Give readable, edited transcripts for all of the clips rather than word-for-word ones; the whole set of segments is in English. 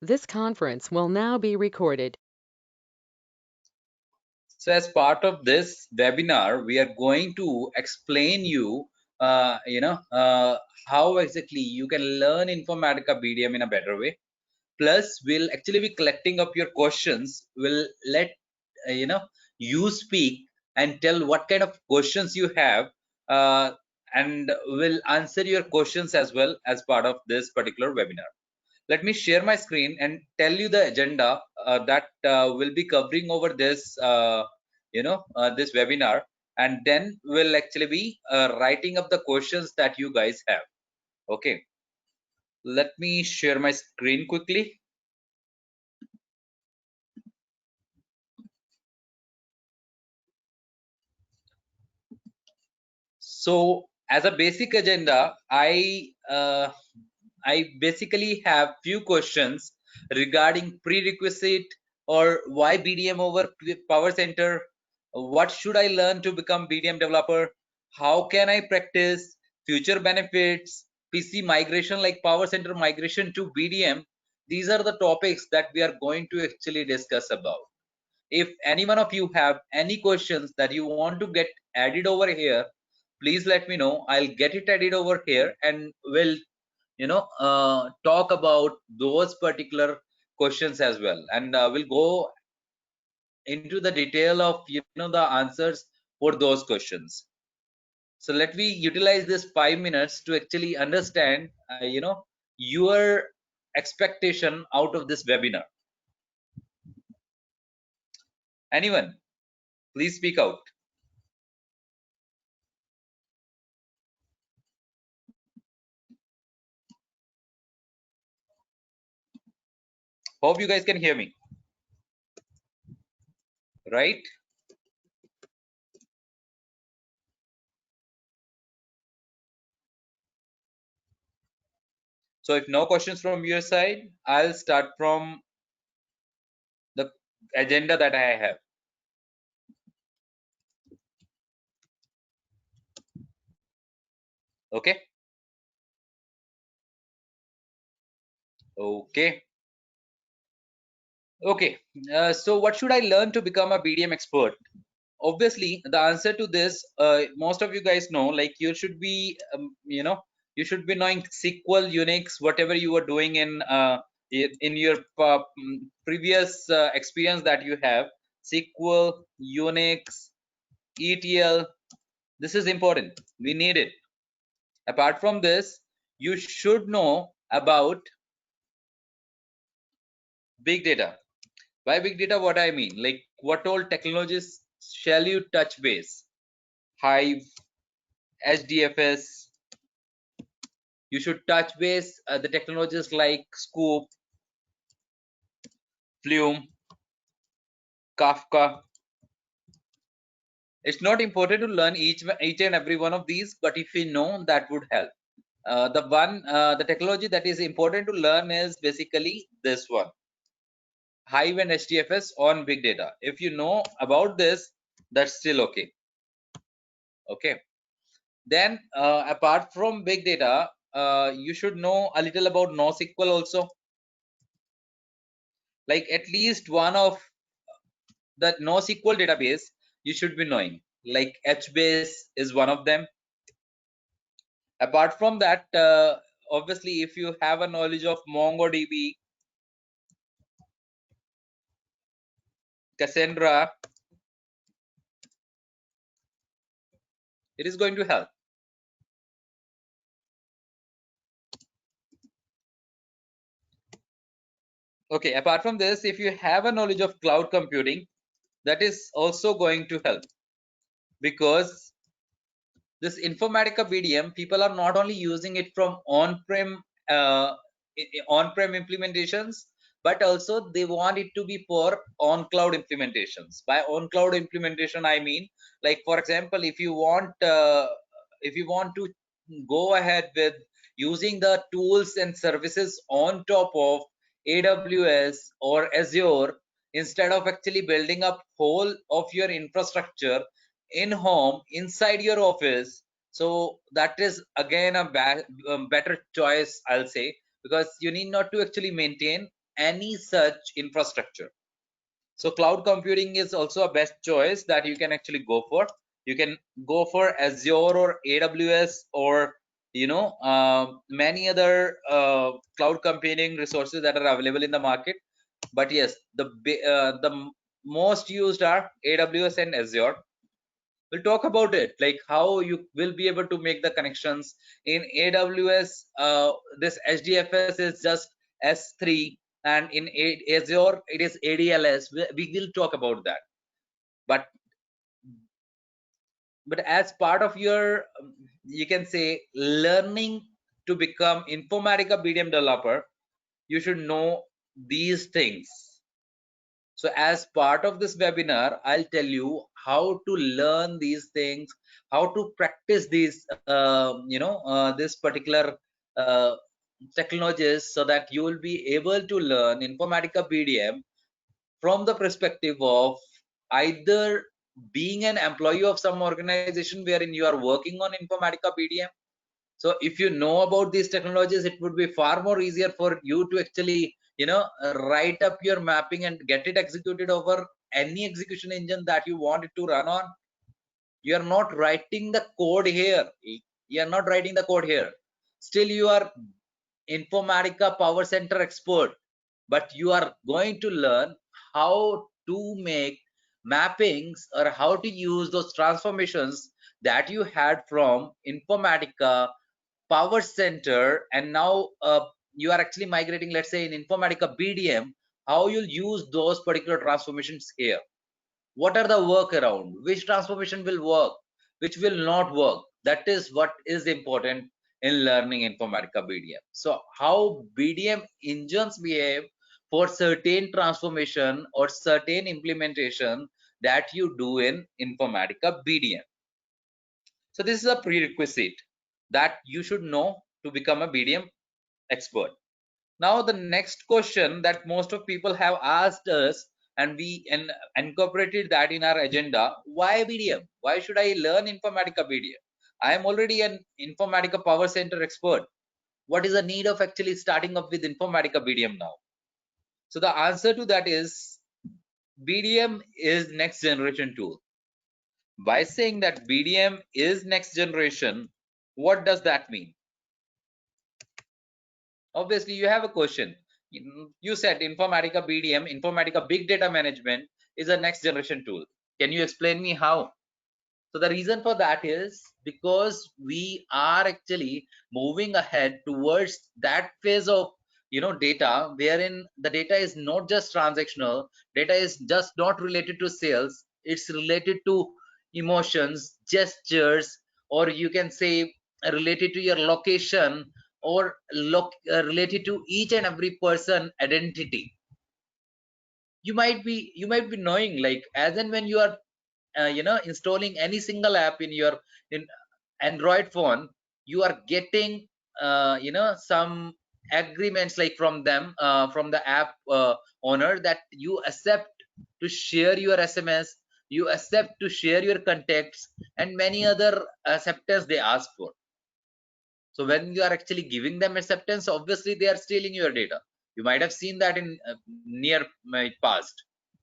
This conference will now be recorded. So as part of this webinar, we are going to explain you, how exactly you can learn Informatica BDM in a better way. Plus, we'll actually be collecting up your questions. We'll let you speak and tell what kind of questions you have, and we'll answer your questions as well as part of this particular webinar. Let me share my screen and tell you the agenda that will be covering over this this webinar, and then we'll actually be writing up the questions that you guys have. Okay, let me share my screen quickly. So as a basic agenda, I basically have few questions regarding prerequisite or why BDM over Power Center. What should I learn to become BDM developer? How can I practice future benefits, PC migration like Power Center migration to BDM? These are the topics that we are going to actually discuss about. If any one of you have any questions that you want to get added over here, please let me know. I'll get it added over here and we'll talk about those particular questions as well, and we'll go into the detail of the answers for those questions. So let me utilize this 5 minutes to actually understand your expectation out of this webinar. Anyone, please speak out. Hope you guys can hear me, right? So if no questions from your side, I'll start from the agenda that I have. Okay. Okay. So what should I learn to become a BDM expert? Obviously, the answer to this, most of you guys know, like you should be, you should be knowing SQL, Unix, whatever you were doing in your previous experience that you have. SQL, Unix, ETL. This is important. We need it. Apart from this, you should know about big data. By big data, what I mean, like what all technologies shall you touch base? Hive, HDFS. You should touch base the technologies like Scoop, Flume, Kafka. It's not important to learn each and every one of these, but if you know, that would help. The technology that is important to learn is basically this one, Hive and HDFS on big data. If you know about this, that's still okay. Okay. Then apart from big data, you should know a little about NoSQL also. Like at least one of the NoSQL database you should be knowing. Like HBase is one of them. Apart from that, obviously, if you have a knowledge of MongoDB, Cassandra, it is going to help. Okay, apart from this, if you have a knowledge of cloud computing, that is also going to help, because this Informatica BDM, people are not only using it from on-prem implementations, but also they want it to be for on-cloud implementations. By on-cloud implementation, I mean, like for example, if you want to go ahead with using the tools and services on top of AWS or Azure, instead of actually building up whole of your infrastructure in home inside your office, so that is again a better choice, I'll say, because you need not to actually maintain, any such infrastructure. So cloud computing is also a best choice that you can actually go for. You can go for Azure or AWS or many other cloud computing resources that are available in the market. But yes, the most used are AWS and Azure. We'll talk about it, like how you will be able to make the connections in AWS. This HDFS is just S3, and in Azure it is ADLS. We will talk about that. But as part of your you can say learning to become Informatica BDM developer, you should know these things. So as part of this webinar, I'll tell you how to learn these things, how to practice these, this particular uh, technologies, so that you will be able to learn Informatica BDM from the perspective of either being an employee of some organization wherein you are working on Informatica BDM. So if you know about these technologies, it would be far more easier for you to actually write up your mapping and get it executed over any execution engine that you want it to run on. You are not writing the code here. You are not writing the code here. Still you are Informatica Power Center expert, but you are going to learn how to make mappings or how to use those transformations that you had from Informatica Power Center, and now you are actually migrating, let's say in Informatica BDM, how you'll use those particular transformations here. What are the workaround? Which transformation will work? Which will not work? That is what is important in learning Informatica BDM. So how BDM engines behave for certain transformation or certain implementation that you do in Informatica BDM. So this is a prerequisite that you should know to become a BDM expert. Now the next question that most of people have asked us, and we incorporated that in our agenda: why BDM? Why should I learn Informatica BDM? I am already an Informatica Power Center expert. What is the need of actually starting up with Informatica BDM now? So the answer to that is BDM is next generation tool. By saying that BDM is next generation, what does that mean? Obviously you have a question. You said Informatica BDM, Informatica Big Data Management, is a next generation tool. Can you explain me how? So the reason for that is because we are actually moving ahead towards that phase of data wherein the data is not just transactional. Data is just not related to sales. It's related to emotions, gestures, or you can say related to your location, or related to each and every person identity. You might be knowing, like as and when you are installing any single app in your Android phone, you are getting some agreements like from them, from the app owner, that you accept to share your SMS, you accept to share your contacts, and many other acceptance they ask for. So when you are actually giving them acceptance, obviously they are stealing your data. You might have seen that in near my past,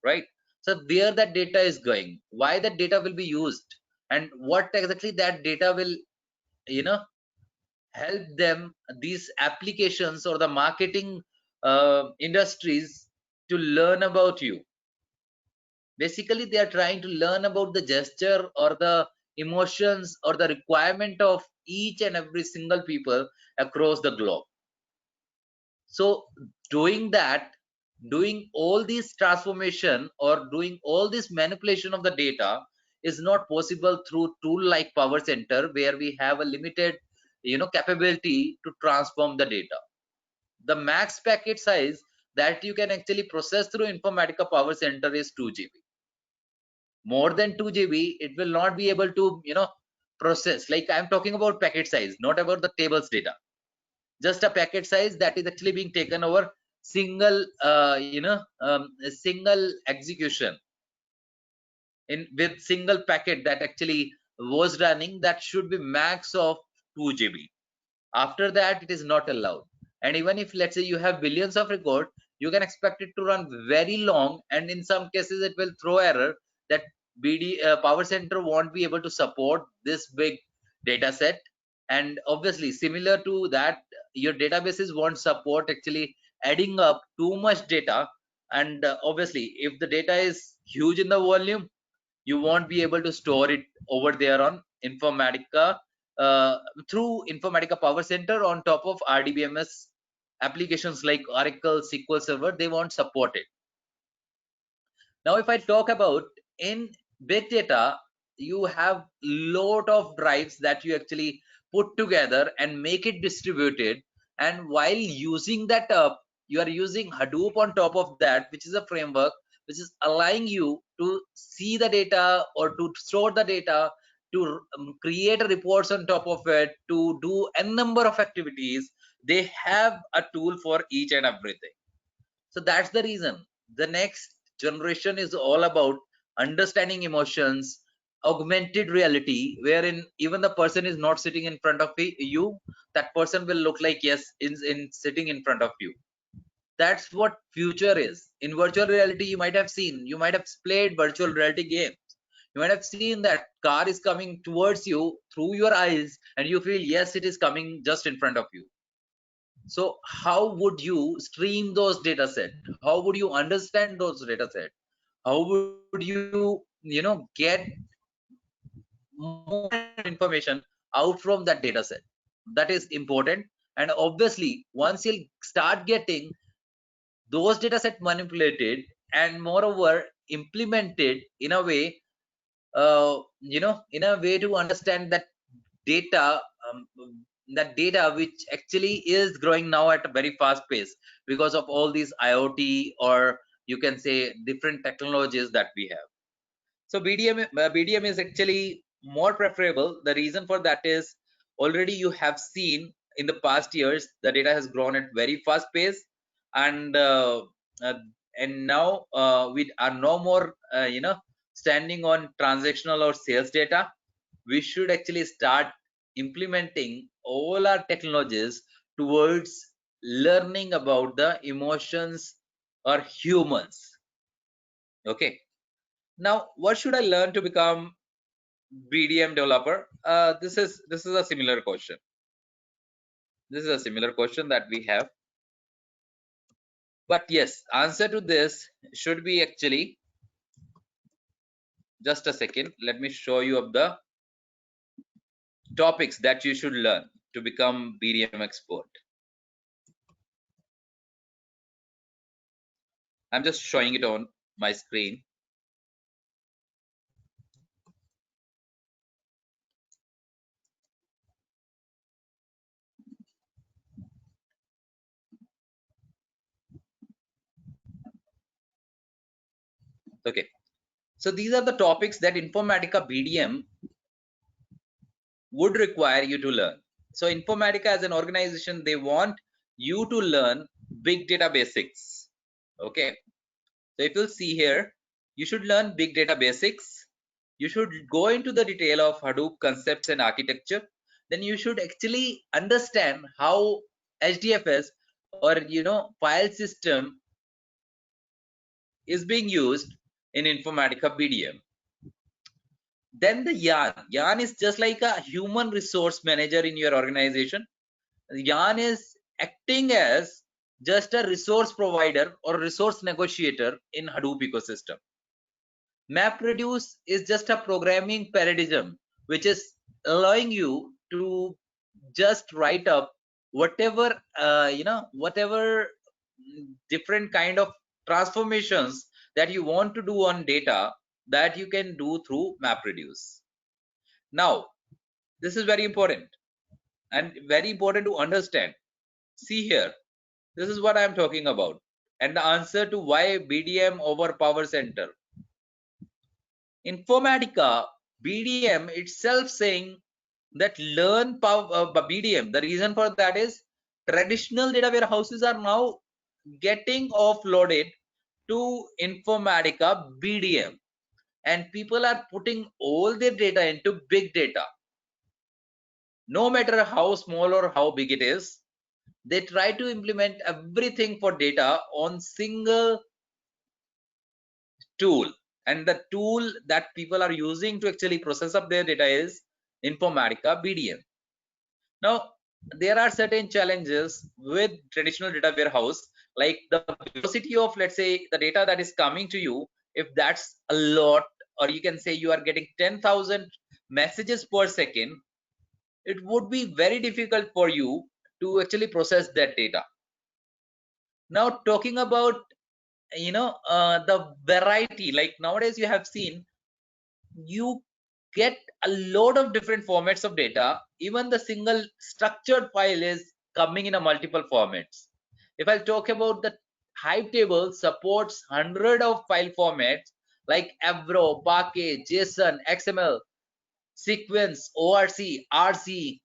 right? So where that data is going, why that data will be used, and what exactly that data will help them, these applications or the marketing industries, to learn about you. Basically they are trying to learn about the gesture or the emotions or the requirement of each and every single people across the globe. So doing that, doing all this transformation or doing all this manipulation of the data is not possible through tool like Power Center, where we have a limited capability to transform the data. The max packet size that you can actually process through Informatica Power Center is 2 GB. More than 2 GB it will not be able to process. Like I'm talking about packet size, not about the tables data. Just a packet size that is actually being taken over single a single execution in with single packet that actually was running, that should be max of 2 GB. After that it is not allowed. And even if let's say you have billions of record, you can expect it to run very long, and in some cases it will throw error that Power Center won't be able to support this big data set. And obviously similar to that, your databases won't support actually adding up too much data. And obviously if the data is huge in the volume, you won't be able to store it over there on Informatica, uh, through Informatica Power Center on top of RDBMS applications like Oracle SQL Server. They won't support it. Now if I talk about in big data, you have lot of drives that you actually put together and make it distributed, and while using that up, you are using Hadoop on top of that, which is a framework which is allowing you to see the data or to store the data, to create reports on top of it, to do a number of activities. They have a tool for each and everything. So that's the reason the next generation is all about understanding emotions, augmented reality, wherein even the person is not sitting in front of you, that person will look like, yes, in sitting in front of you. That's what future is. In virtual reality, you might have seen, you might have played virtual reality games. You might have seen that car is coming towards you through your eyes, and you feel, yes, it is coming just in front of you. So how would you stream those data set? How would you understand those data set? How would you get more information out from that data set? That is important. And obviously once you start getting those data set manipulated and moreover implemented in a way, in a way to understand that data, um, that data which actually is growing now at a very fast pace because of all these IoT, or you can say different technologies that we have. So BDM is actually more preferable. The reason for that is, already you have seen in the past years the data has grown at very fast pace, and uh, now we are no more standing on transactional or sales data. We should actually start implementing all our technologies towards learning about the emotions or humans. Okay, now what should I learn to become BDM developer? This is a similar question. This is a similar question that we have, but yes, answer to this should be actually, just a second, let me show you of the topics that you should learn to become BDM expert. I'm just showing it on my screen. Okay, so these are the topics that Informatica BDM would require you to learn. So Informatica as an organization, they want you to learn big data basics. Okay, so if you'll see here, you should learn big data basics. You should go into the detail of Hadoop concepts and architecture. Then you should actually understand how HDFS, or file system, is being used in Informatica BDM. Then the Yarn is just like a human resource manager in your organization. Yarn is acting as just a resource provider or resource negotiator in Hadoop ecosystem. MapReduce is just a programming paradigm which is allowing you to just write up whatever whatever different kind of transformations that you want to do on data, that you can do through MapReduce. Now this is very important and very important to understand. See here, this is what I am talking about, and the answer to why BDM over Power Center. Informatica BDM itself saying that learn BDM. The reason for that is traditional data warehouses are now getting offloaded to Informatica BDM, and people are putting all their data into big data, no matter how small or how big it is. they try to implement everything for data on single tool, and the tool that people are using to actually process up their data is Informatica BDM. Now there are certain challenges with traditional data warehouse, like the velocity of, let's say, the data that is coming to you. If that's a lot, or you can say you are getting 10,000 messages per second, it would be very difficult for you to actually process that data. Now talking about the variety, like nowadays you have seen, you get a lot of different formats of data. Even the single structured file is coming in a multiple formats. If I talk about the Hive table supports 100 of file formats like Avro, Parquet, JSON, XML, Sequence, ORC, RC,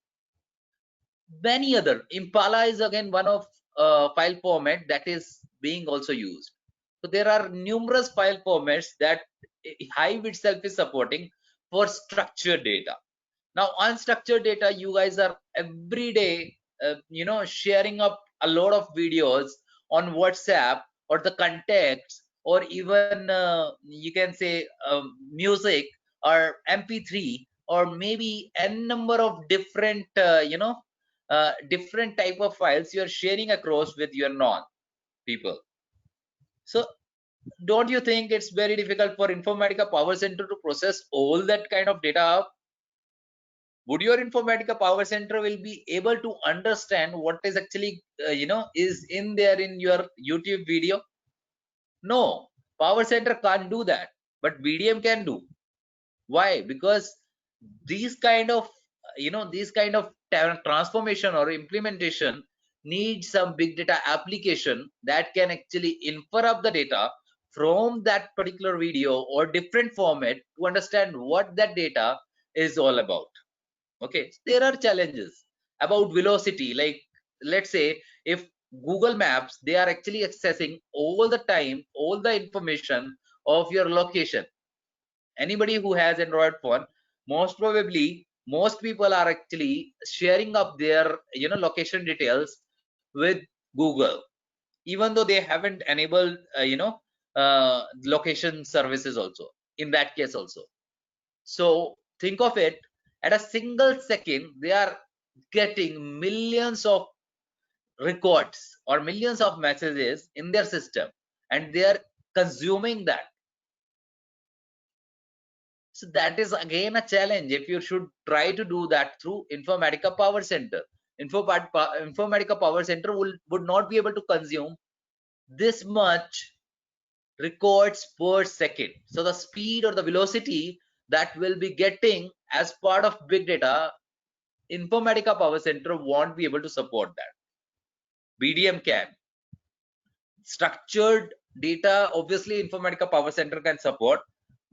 many other. Impala is again one of file format that is being also used. So there are numerous file formats that Hive itself is supporting for structured data. Now unstructured data, you guys are every day sharing up a lot of videos on WhatsApp, or the contacts, or even you can say music or MP3, or maybe n number of different different type of files you are sharing across with your non people. So don't you think it's very difficult for Informatica Power Center to process all that kind of data up? Would your Informatica Power Center will be able to understand what is actually is in there in your YouTube video? No, Power Center can't do that, but BDM can do. Why? Because these kind of transformation or implementation needs some big data application that can actually infer up the data from that particular video or different format to understand what that data is all about. Okay, there are challenges about velocity, like let's say if Google Maps, they are actually accessing all the time all the information of your location. Anybody who has Android phone, most probably most people are actually sharing up their location details with Google, even though they haven't enabled location services also in that case also. So think of it, at a single second they are getting millions of records or millions of messages in their system, and they are consuming that. So that is again a challenge if you should try to do that through Informatica Power Center. Informatica Power Center would not be able to consume this much records per second. So the speed or the velocity that will be getting as part of big data, Informatica Power Center won't be able to support that. BDM can. Structured data, obviously Informatica Power Center can support,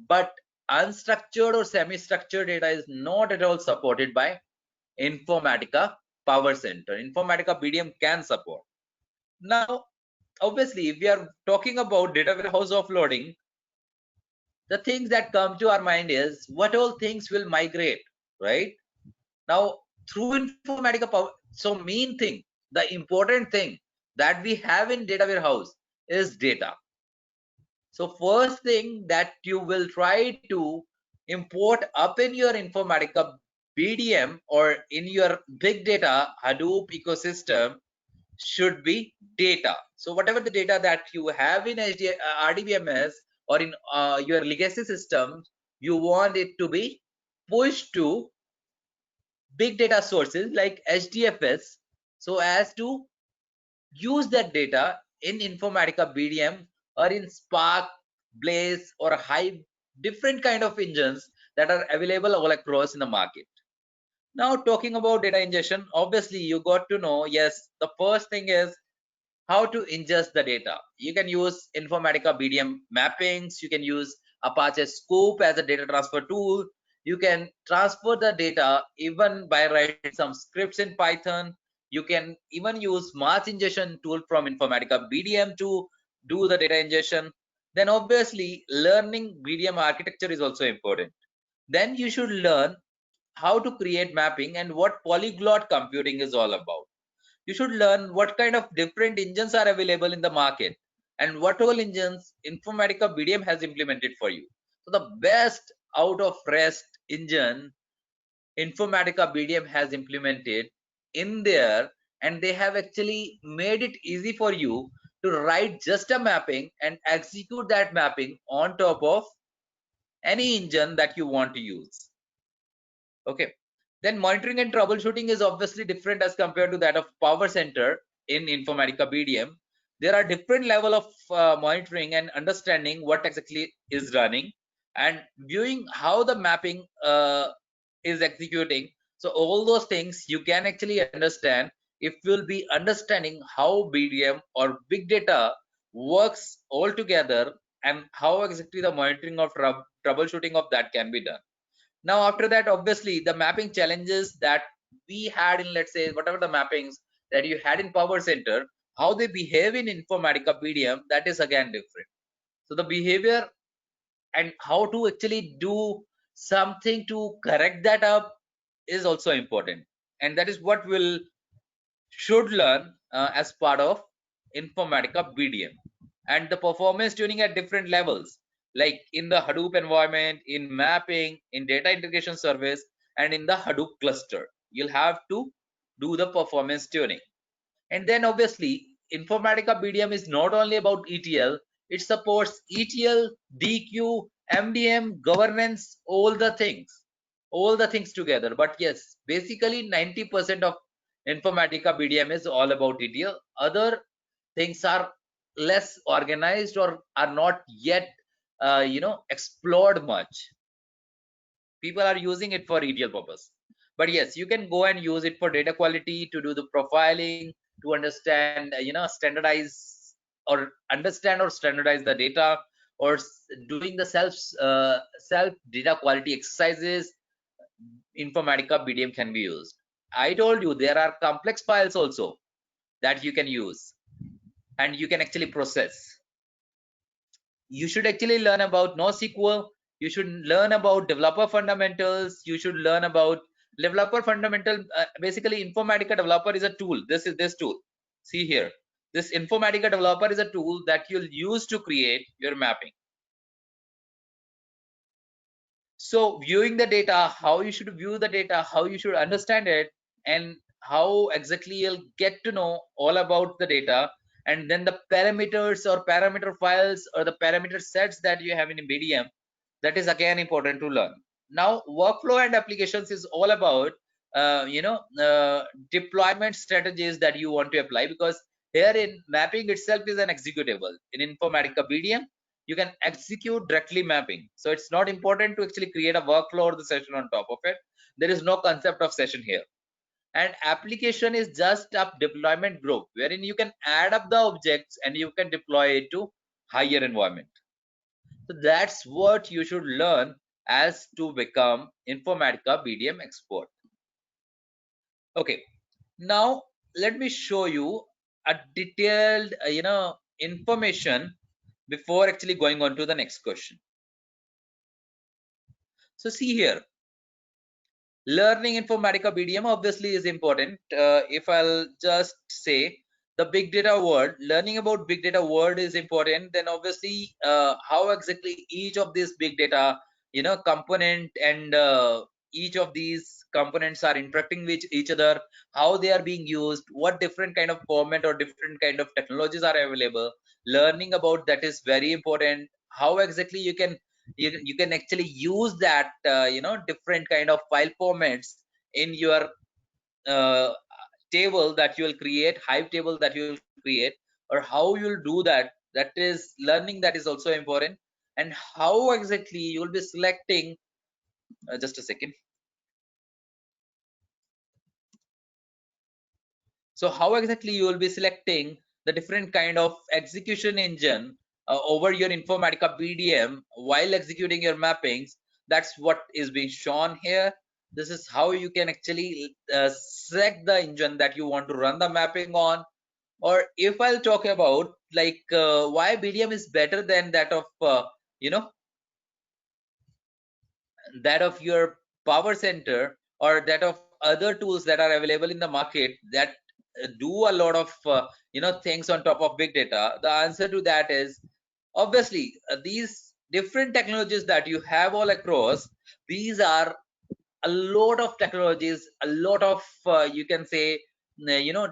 but unstructured or semi-structured data is not at all supported by Informatica Power Center. Informatica BDM can support. Now, obviously, if we are talking about data warehouse offloading, the things that come to our mind is what all things will migrate, right? Now, through Informatica Power, so main thing, the important thing that we have in data warehouse is data. So first thing that you will try to import up in your Informatica BDM or in your big data Hadoop ecosystem should be data. So whatever the data that you have in RDBMS or in your legacy system, you want it to be pushed to big data sources like HDFS, so as to use that data in Informatica BDM or in Spark, Blaze, or Hive, different kind of engines that are available all across in the market. Now talking about data ingestion, obviously you got to know, yes, the first thing is how to ingest the data. You can use Informatica BDM mappings, you can use Apache Scoop as a data transfer tool, you can transfer the data even by writing some scripts in Python. You can even use mass ingestion tool from Informatica BDM to do the data ingestion. Then obviously learning BDM architecture is also important. Then you should learn how to create mapping and what polyglot computing is all about. You should learn what kind of different engines are available in the market and what all engines Informatica BDM has implemented for you. So the best out of REST engine Informatica BDM has implemented in there, and they have actually made it easy for you to write just a mapping and execute that mapping on top of any engine that you want to use. Okay, then monitoring and troubleshooting is obviously different as compared to that of Power Center in Informatica BDM. There are different level of monitoring and understanding what exactly is running and viewing how the mapping is executing. So all those things you can actually understand if you'll be understanding how BDM or big data works all together and how exactly the monitoring of troubleshooting of that can be done. Now after that, obviously the mapping challenges that we had in, let's say, whatever the mappings that you had in Power Center, how they behave in Informatica BDM, that is again different. So the behavior and how to actually do something to correct that up is also important, and that is what we'll should learn as part of Informatica BDM. And the performance tuning at different levels, like in the Hadoop environment, in mapping, in data integration service, and in the Hadoop cluster, you'll have to do the performance tuning. And then obviously Informatica BDM is not only about ETL, it supports ETL, DQ, MDM, governance, all the things together. But yes, basically 90% of Informatica BDM is all about ETL. Other things are less organized or are not yet explored much. People are using it for ETL purpose, but yes, you can go and use it for data quality, to do the profiling, to understand standardize or understand or standardize the data, or doing the self data quality exercises. Informatica BDM can be used. I told you there are complex files also that you can use and you can actually process. You should actually learn about NoSQL. You should learn about developer fundamentals. You should learn about developer fundamental. Basically, Informatica developer is a tool. This is this tool. See here. This Informatica developer is a tool that you'll use to create your mapping. So viewing the data, how you should view the data, how you should understand it, and how exactly you'll get to know all about the data, and then the parameters or parameter files or the parameter sets that you have in BDM, that is again important to learn. Now workflow and applications is all about deployment strategies that you want to apply, because here in mapping itself is an executable. In Informatica BDM, you can execute directly mapping, so it's not important to actually create a workflow or the session on top of it. There is no concept of session here. And application is just a deployment group wherein you can add up the objects and you can deploy it to higher environment. So that's what you should learn as to become Informatica BDM expert. Okay, now let me show you a detailed information before actually going on to the next question. So see here, learning Informatica BDM obviously is important. If I'll just say the big data world, learning about big data world is important. Then obviously how exactly each of these big data component and each of these components are interacting with each other, how they are being used, what different kind of format or different kind of technologies are available. Learning about that is very important. How exactly you can actually use that different kind of file formats in your uh, table that you will create, hive table that you will create, or how you'll do that. That is learning, that is also important. And how exactly you will be selecting just a second. So how exactly you will be selecting the different kind of execution engine over your Informatica BDM while executing your mappings. That's what is being shown here. This is how you can actually select the engine that you want to run the mapping on. Or if I'll talk about like why BDM is better than that of that of your Power Center or that of other tools that are available in the market, that do a lot of things on top of big data? The answer to that is obviously these different technologies that you have all across. These are a lot of technologies, a lot of you can say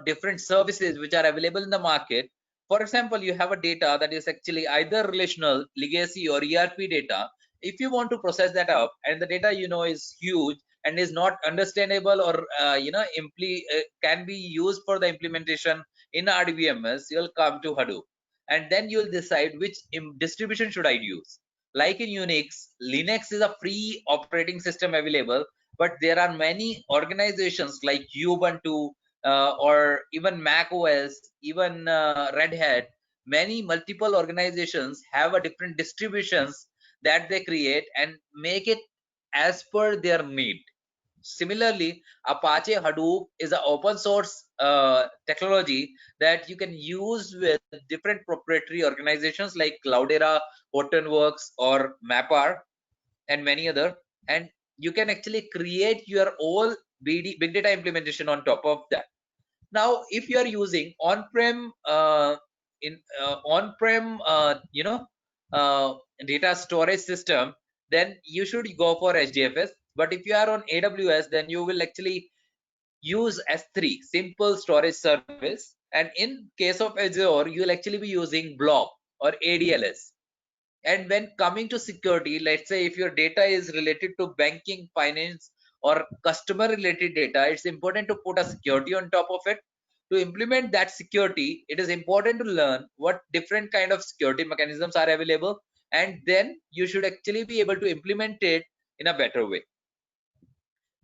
different services which are available in the market. For example, you have a data that is actually either relational, legacy, or ERP data. If you want to process that up and the data is huge and is not understandable, or can be used for the implementation in RDBMS, you'll come to Hadoop, and then you'll decide which distribution should I use. Like in Unix, Linux is a free operating system available, but there are many organizations like Ubuntu, or even Mac OS, even Red Hat. Many multiple organizations have a different distributions that they create and make it as per their need. Similarly, Apache Hadoop is an open source technology that you can use with different proprietary organizations like Cloudera, Hortonworks, or Mapr, and many other. And you can actually create your own big data implementation on top of that. Now, if you are using on-prem data storage system, then you should go for HDFS. But if you are on AWS, then you will actually use S3, simple storage service. And in case of Azure, you will actually be using Blob or ADLS. And when coming to security, let's say if your data is related to banking, finance, or customer related data, it's important to put a security on top of it. To implement that security, it is important to learn what different kind of security mechanisms are available, and then you should actually be able to implement it in a better way.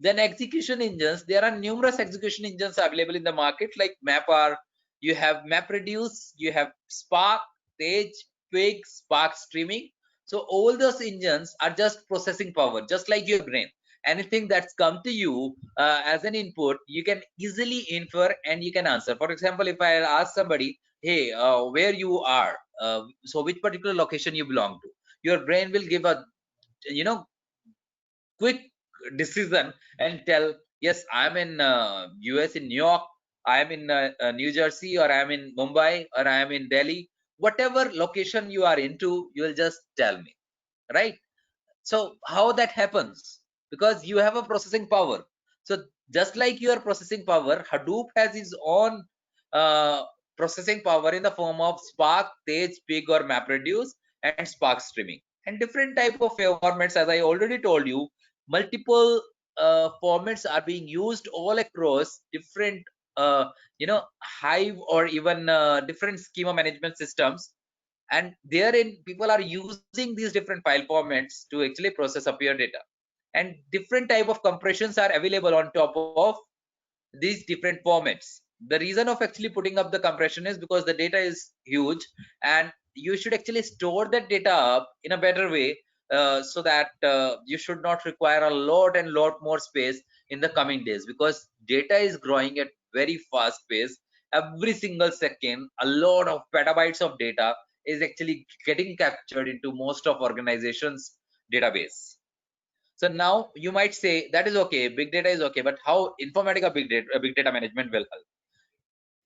Then execution engines, there are numerous execution engines available in the market like Mapr, you have MapReduce, you have Spark, Tej, Pig, Spark Streaming. So all those engines are just processing power, just like your brain. Anything that's come to you as an input, you can easily infer and you can answer. For example, if I ask somebody, hey, where you are, so which particular location you belong to, your brain will give a quick decision and tell, yes, I'm in US, in New York, I'm in New Jersey, or I'm in Mumbai, or I'm in Delhi. Whatever location you are into, you will just tell me, right? So how that happens? Because you have a processing power. So just like your processing power, Hadoop has its own uh, processing power in the form of Spark, Tej, Pig, or MapReduce, and Spark Streaming, and different type of formats. As I already told you, multiple formats are being used all across different Hive, or even different schema management systems, and therein people are using these different file formats to actually process up your data. And different type of compressions are available on top of these different formats. The reason of actually putting up the compression is because the data is huge, and you should actually store that data up in a better way, so that you should not require a lot and lot more space in the coming days, because data is growing at very fast pace. Every single second a lot of petabytes of data is actually getting captured into most of organizations database. So now you might say that is okay, big data is okay, but how Informatica big data management will help?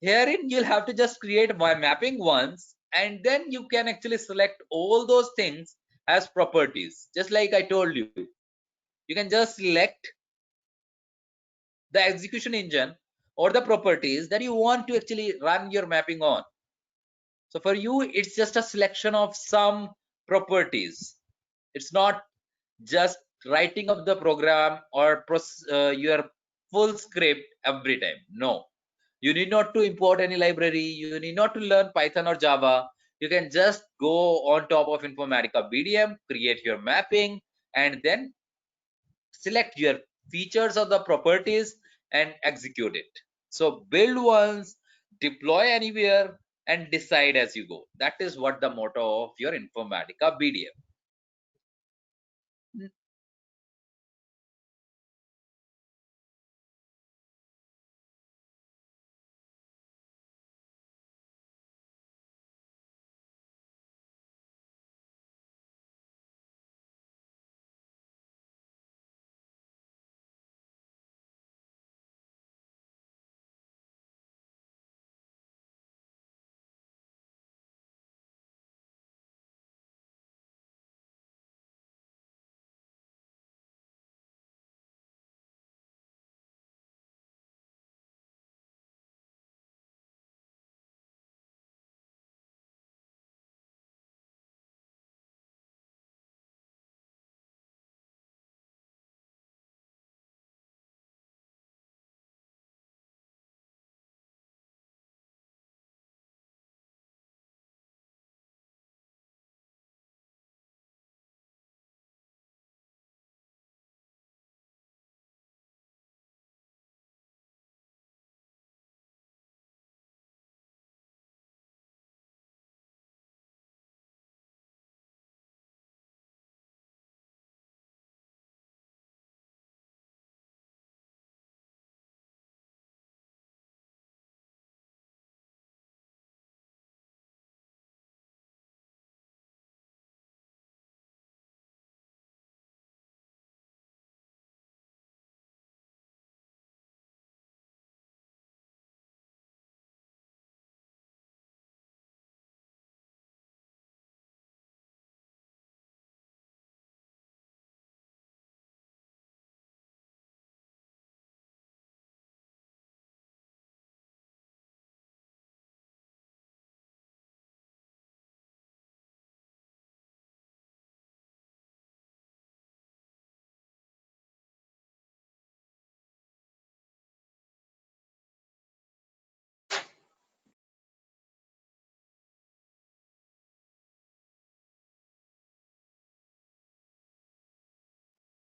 Herein you'll have to just create my mapping once, and then you can actually select all those things as properties. Just like I told you, you can just select the execution engine or the properties that you want to actually run your mapping on. So for you, it's just a selection of some properties. It's not just writing up the program or your full script every time. No, you need not to import any library. You need not to learn Python or Java. You can just go on top of Informatica BDM, create your mapping, and then select your features of the properties and execute it. So build once, deploy anywhere, and decide as you go. That is what the motto of your Informatica BDM.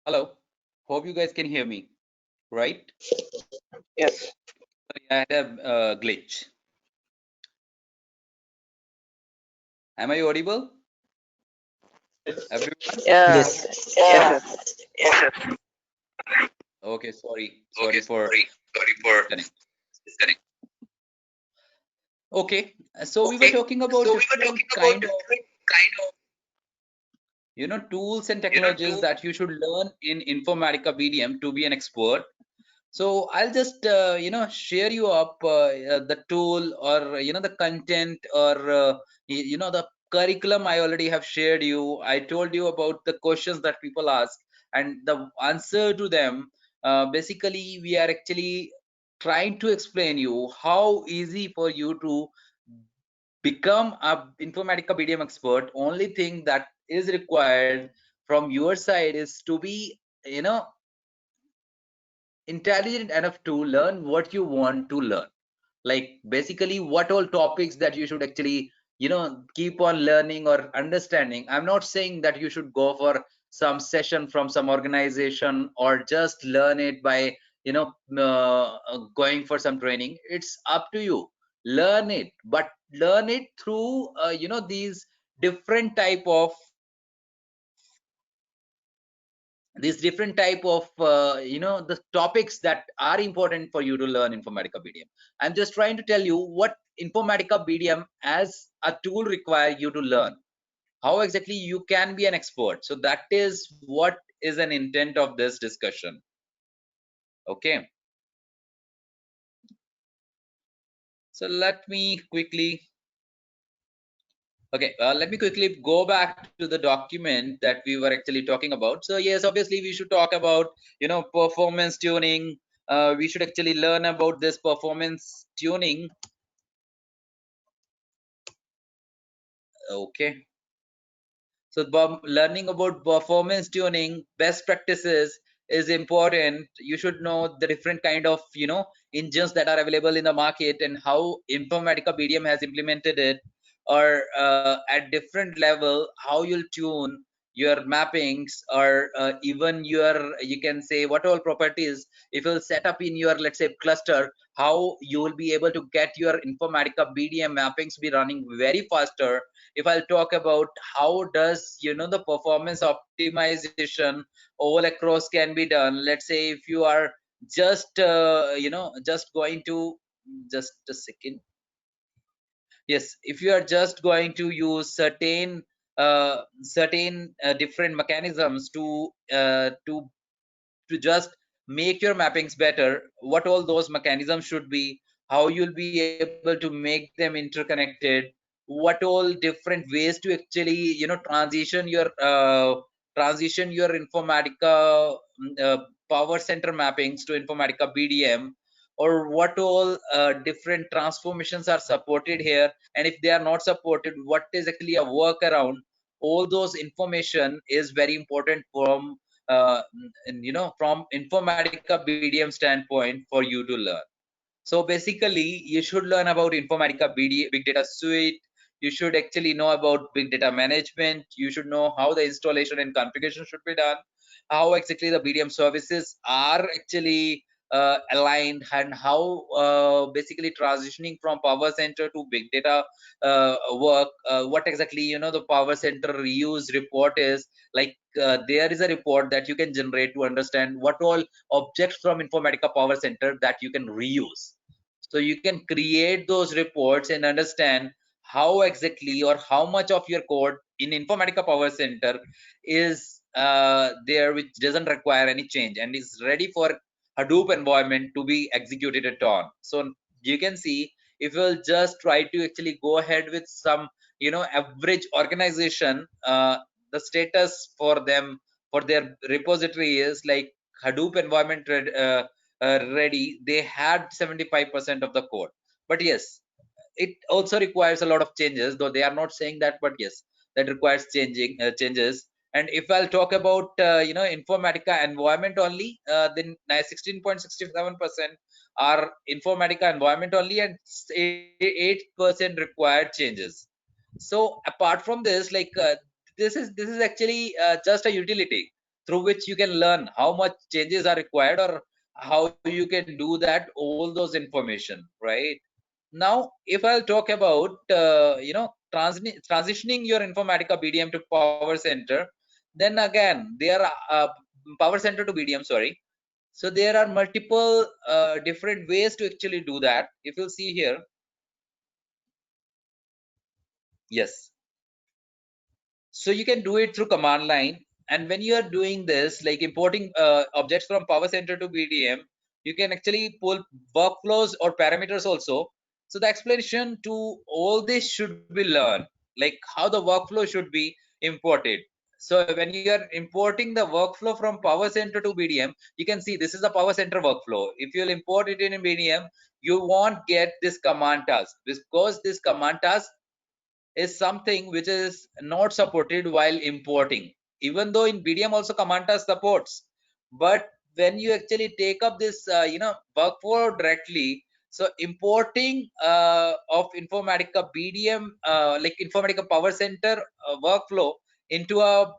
Hello. Hope you guys can hear me, right? Yes. Sorry, I had a glitch. Am I audible? Everyone? Yeah. Yes. Yes. Yes. Okay, sorry. Okay. Sorry for Sorry for disconnect. disconnect. Okay, so we were Okay. talking about So we were different talking about kind of, different kind of tools and technologies tools. that you should learn in Informatica BDM to be an expert. So I'll just share you up the tool, or the content, or the curriculum. I already have shared you. I told you about the questions that people ask and the answer to them. Basically, we are actually trying to explain you how easy for you to become a Informatica BDM expert. Only thing that is required from your side is to be intelligent enough to learn what you want to learn, like basically what all topics that you should actually keep on learning or understanding. I'm not saying that you should go for some session from some organization or just learn it by going for some training. It's up to you. Learn it, but learn it through these different type of the topics that are important for you to learn Informatica BDM. I'm just trying to tell you what Informatica BDM as a tool require you to learn, how exactly you can be an expert. So that is what is an intent of this discussion. Okay, so let me quickly go back to the document that we were actually talking about. So yes, obviously we should talk about performance tuning. We should actually learn about this performance tuning. Okay, so learning about performance tuning best practices is important. You should know the different kind of engines that are available in the market and how Informatica BDM has implemented it, or at different level how you'll tune your mappings, or even your, you can say, what all properties if you'll set up in your, let's say, cluster, how you will be able to get your Informatica BDM mappings be running very faster. If I'll talk about how does the performance optimization all across can be done. Let's say if you are just just going to, just a second. Yes, if you are just going to use certain different mechanisms to just make your mappings better, what all those mechanisms should be, how you'll be able to make them interconnected, what all different ways to actually transition your Informatica power center mappings to Informatica BDM, or what all different transformations are supported here, and if they are not supported, what is actually a workaround. All those information is very important from from Informatica BDM standpoint for you to learn. So basically, you should learn about Informatica Big Data Suite. You should actually know about big data management. You should know how the installation and configuration should be done, how exactly the BDM services are actually aligned, and how basically transitioning from Power Center to big data work. What exactly the Power Center reuse report is like. There is a report that you can generate to understand what all objects from Informatica Power Center that you can reuse. So you can create those reports and understand how exactly or how much of your code in Informatica Power Center is there, which doesn't require any change and is ready for Hadoop environment to be executed on. So you can see, if we'll just try to actually go ahead with some average organization, the status for them for their repository is like Hadoop environment ready. They had 75% of the code, but yes, it also requires a lot of changes, though they are not saying that, but yes, that requires changes. And if I'll talk about Informatica environment only, then 16.67% are Informatica environment only, and 8% required changes. So apart from this, like this is actually just a utility. through which you can learn how much changes are required or how you can do that, all those information, right? Now, if I'll talk about, transitioning your Informatica BDM to Power Center, then again, there are Power Center to BDM, sorry. So there are multiple different ways to actually do that. If you'll see here, yes. So you can do it through command line. And when you are doing this, like importing objects from Power Center to BDM, you can actually pull workflows or parameters also. So the explanation to all this should be learned, like how the workflow should be imported. So when you are importing the workflow from Power Center to BDM, you can see this is the Power Center workflow. If you'll import it in BDM, you won't get this command task, because this command task is something which is not supported while importing, even though in BDM also command task supports. But when you actually take up this workflow directly, so importing of Informatica BDM, like Informatica Power Center workflow into a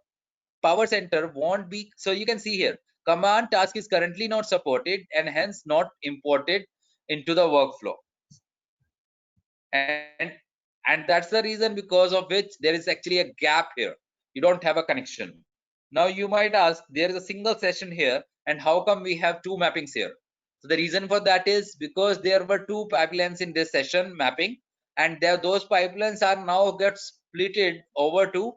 Power Center won't be. So you can see here, command task is currently not supported and hence not imported into the workflow. And that's the reason because of which there is actually a gap here. You don't have a connection. Now you might ask, there is a single session here, and how come we have two mappings here? So the reason for that is because there were two pipelines in this session mapping, and those pipelines are now get splitted over to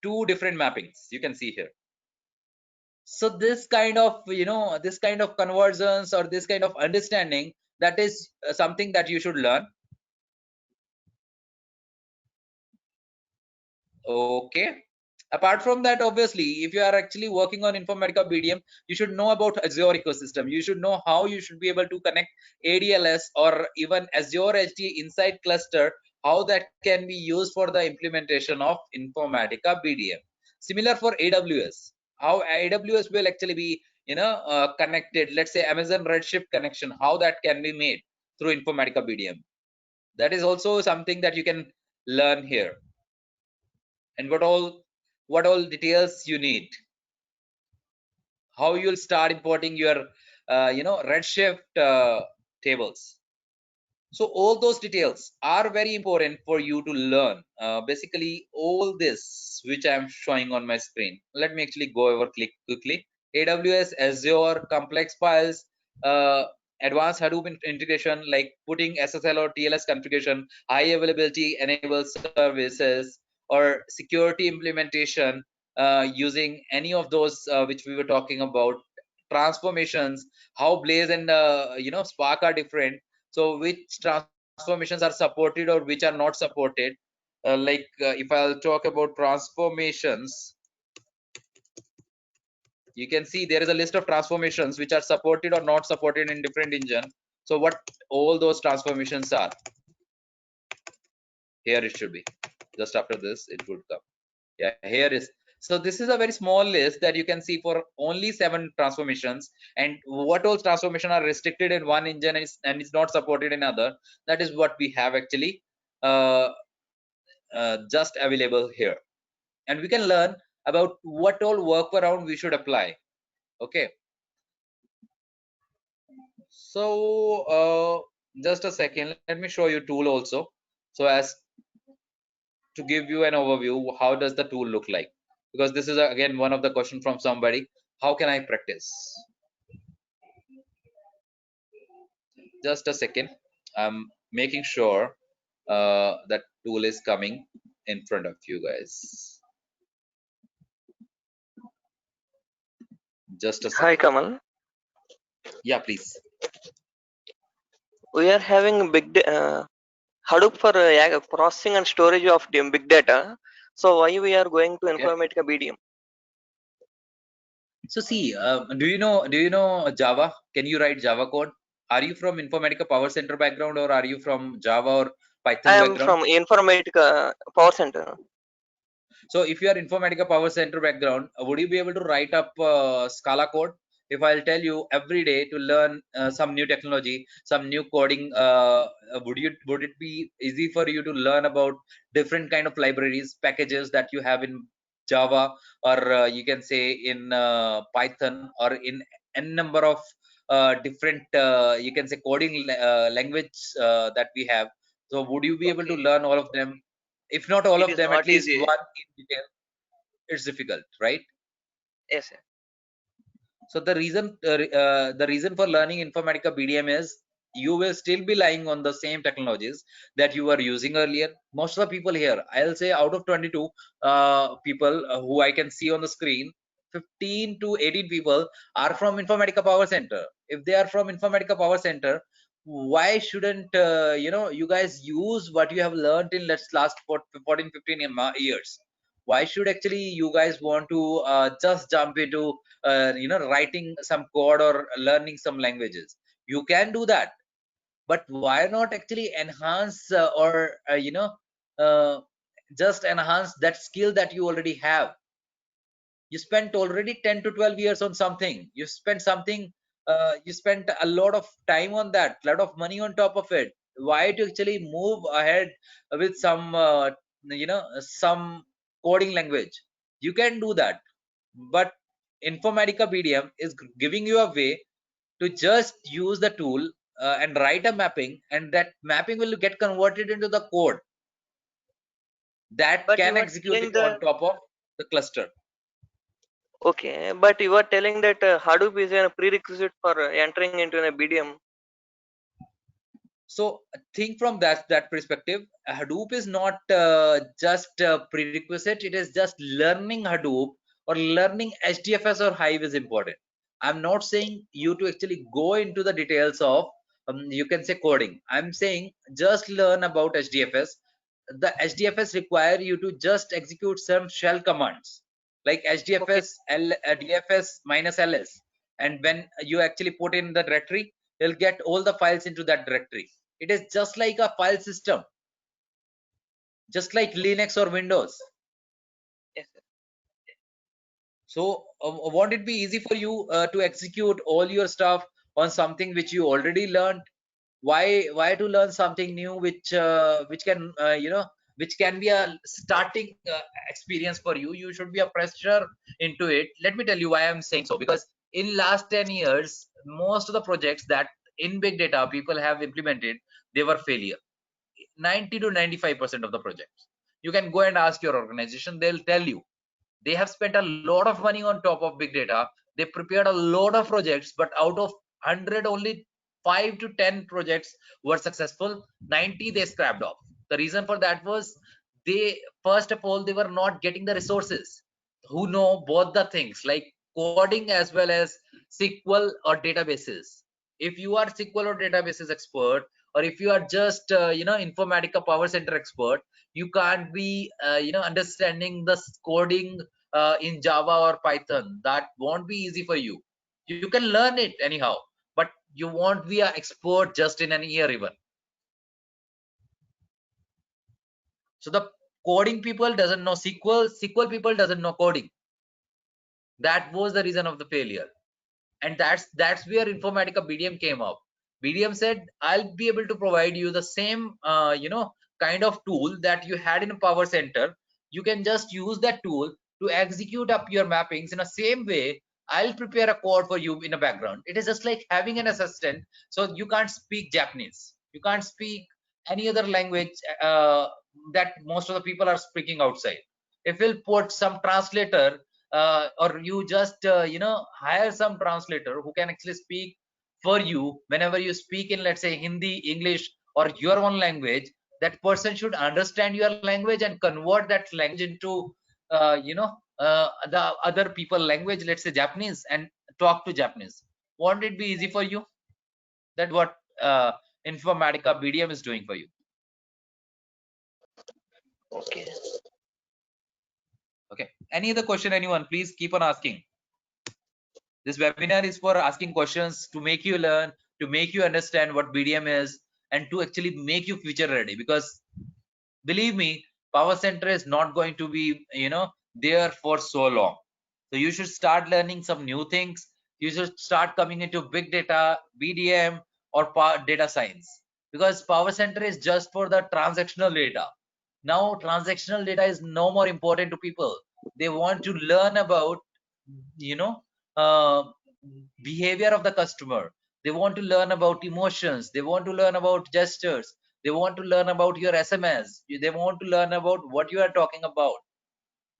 two different mappings. You can see here. So this kind of this kind of conversions or this kind of understanding, that is something that you should learn. Okay. Apart from that, obviously, if you are actually working on Informatica BDM, you should know about Azure ecosystem. You should know how you should be able to connect ADLS or even Azure HDA Insight cluster, how that can be used for the implementation of Informatica BDM. Similar for AWS, how AWS will actually be connected. Let's say Amazon Redshift connection, how that can be made through Informatica BDM. That is also something that you can learn here. And what all details you need, how you'll start importing your Redshift tables. So all those details are very important for you to learn. Basically all this which I'm showing on my screen, let me actually go over quickly. AWS, Azure, complex files, advanced Hadoop integration, like putting SSL or TLS configuration, high availability enabled services, or security implementation using any of those which we were talking about. Transformations, how Blaze and Spark are different. So which transformations are supported or which are not supported. If I'll talk about transformations, you can see there is a list of transformations which are supported or not supported in different engine. So what all those transformations are, here it should be. Just after this it would come. Yeah, here is. So this is a very small list that you can see for only 7 transformations, and what all transformation are restricted in one engine and is not supported in other. That is what we have actually just available here, and we can learn about what all workaround we should apply. Okay, so just a second, let me show you tool also, so as to give you an overview, how does the tool look like, because this is again one of the question from somebody, how can I practice? Just a second, I'm making sure that tool is coming in front of you guys. Just a second. Hi Kamal. Yeah, please. We are having Hadoop for processing and storage of big data. So why we are going to Informatica BDM? So see, do you know Java? Can you write Java code? Are you from Informatica Power Center background, or are you from Java or Python I am background? from Informatica Power Center. So if you are Informatica Power Center background, would you be able to write up Scala code? If I'll tell you every day to learn some new technology, some new coding, would it be easy for you to learn about different kind of libraries, packages that you have in Java, or you can say in Python, or in n number of different you can say coding language that we have. So would you be able to Okay. learn all of them? If not all It of is them, at not least easy. one in detail. It's difficult, right? Yes, sir. So the reason for learning Informatica BDM is you will still be relying on the same technologies that you were using earlier. Most of the people here, I'll say out of 22 people who I can see on the screen, 15 to 18 people are from Informatica Power Center. If they are from Informatica Power Center, why shouldn't you guys use what you have learned in last 14 15 years? Why should actually you guys want to just jump into writing some code or learning some languages? You can do that, but why not actually enhance or uh, just enhance that skill that you already have? You spent already 10 to 12 years on something. You spent something, you spent a lot of time on that, a lot of money on top of it. Why to actually move ahead with some some coding language? You can do that, but Informatica BDM is giving you a way to just use the tool and write a mapping, and that mapping will get converted into the code that But can you are execute telling it on that. top of the cluster. Okay, but you are telling that Hadoop is a prerequisite for entering into a BDM. So think from that perspective. Hadoop is not just a prerequisite. It is just learning Hadoop or learning HDFS or Hive is important. I'm not saying you to actually go into the details of you can say coding. I'm saying just learn about HDFS. The HDFS require you to just execute some shell commands like Okay, HDFS DFS minus ls, and when you actually put in the directory, you'll get all the files into that directory. It is just like a file system, just like Linux or Windows. yes, sir. So won't it be easy for you to execute all your stuff on something which you already learned? Why to learn something new which can which can be a starting experience for you? You should be a fresher into it. Let me tell you why I'm saying so. Because in last 10 years, most of the projects that in big data people have implemented, they were failure. 90 to 95% of the projects. You can go and ask your organization, they'll tell you they have spent a lot of money on top of big data. They prepared a lot of projects, but out of 100, only 5 to 10 projects were successful. 90 they scrapped off. The reason for that was they, first of all, they were not getting the resources who know both the things like coding as well as SQL or databases. If you are SQL or databases expert, or if you are just Informatica Power Center expert, you can't be understanding the coding in Java or Python. That won't be easy for you. You can learn it anyhow, but you won't be an expert just in an year even. So the coding people doesn't know SQL people doesn't know coding. That was the reason of the failure, and that's where Informatica BDM came up. BDM said, I'll be able to provide you the same kind of tool that you had in a Power Center. You can just use that tool to execute up your mappings in the same way. I'll prepare a code for you in the background. It is just like having an assistant. So you can't speak Japanese, you can't speak any other language that most of the people are speaking outside. If we'll put some translator, or you just hire some translator who can actually speak for you whenever you speak in, let's say, Hindi, English, or your own language. That person should understand your language and convert that language into the other people language, let's say Japanese, and talk to Japanese. Won't it be easy for you? That what Informatica BDM is doing for you. Okay. Okay, any other question, anyone? Please keep on asking. This webinar is for asking questions to make you learn, to make you understand what BDM is, and to actually make you future ready. Because believe me, Power Center is not going to be there for so long. So you should start learning some new things. You should start coming into big data, BDM, or data science, because Power Center is just for the transactional data. Now transactional data is no more important to people. They want to learn about, you know, uh, behavior of the customer. They want to learn about emotions. They want to learn about gestures. They want to learn about your SMS. They want to learn about what you are talking about.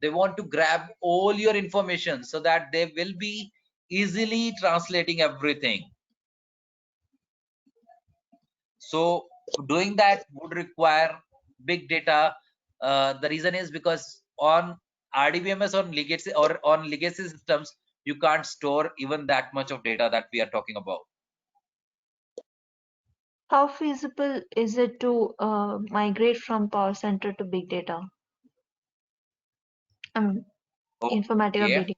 They want to grab all your information so that they will be easily translating everything. So doing that would require big data. The reason is because on RDBMS or on legacy systems, you can't store even that much of data that we are talking about. How feasible is it to migrate from Power Center to big data? Informatica Okay. BD.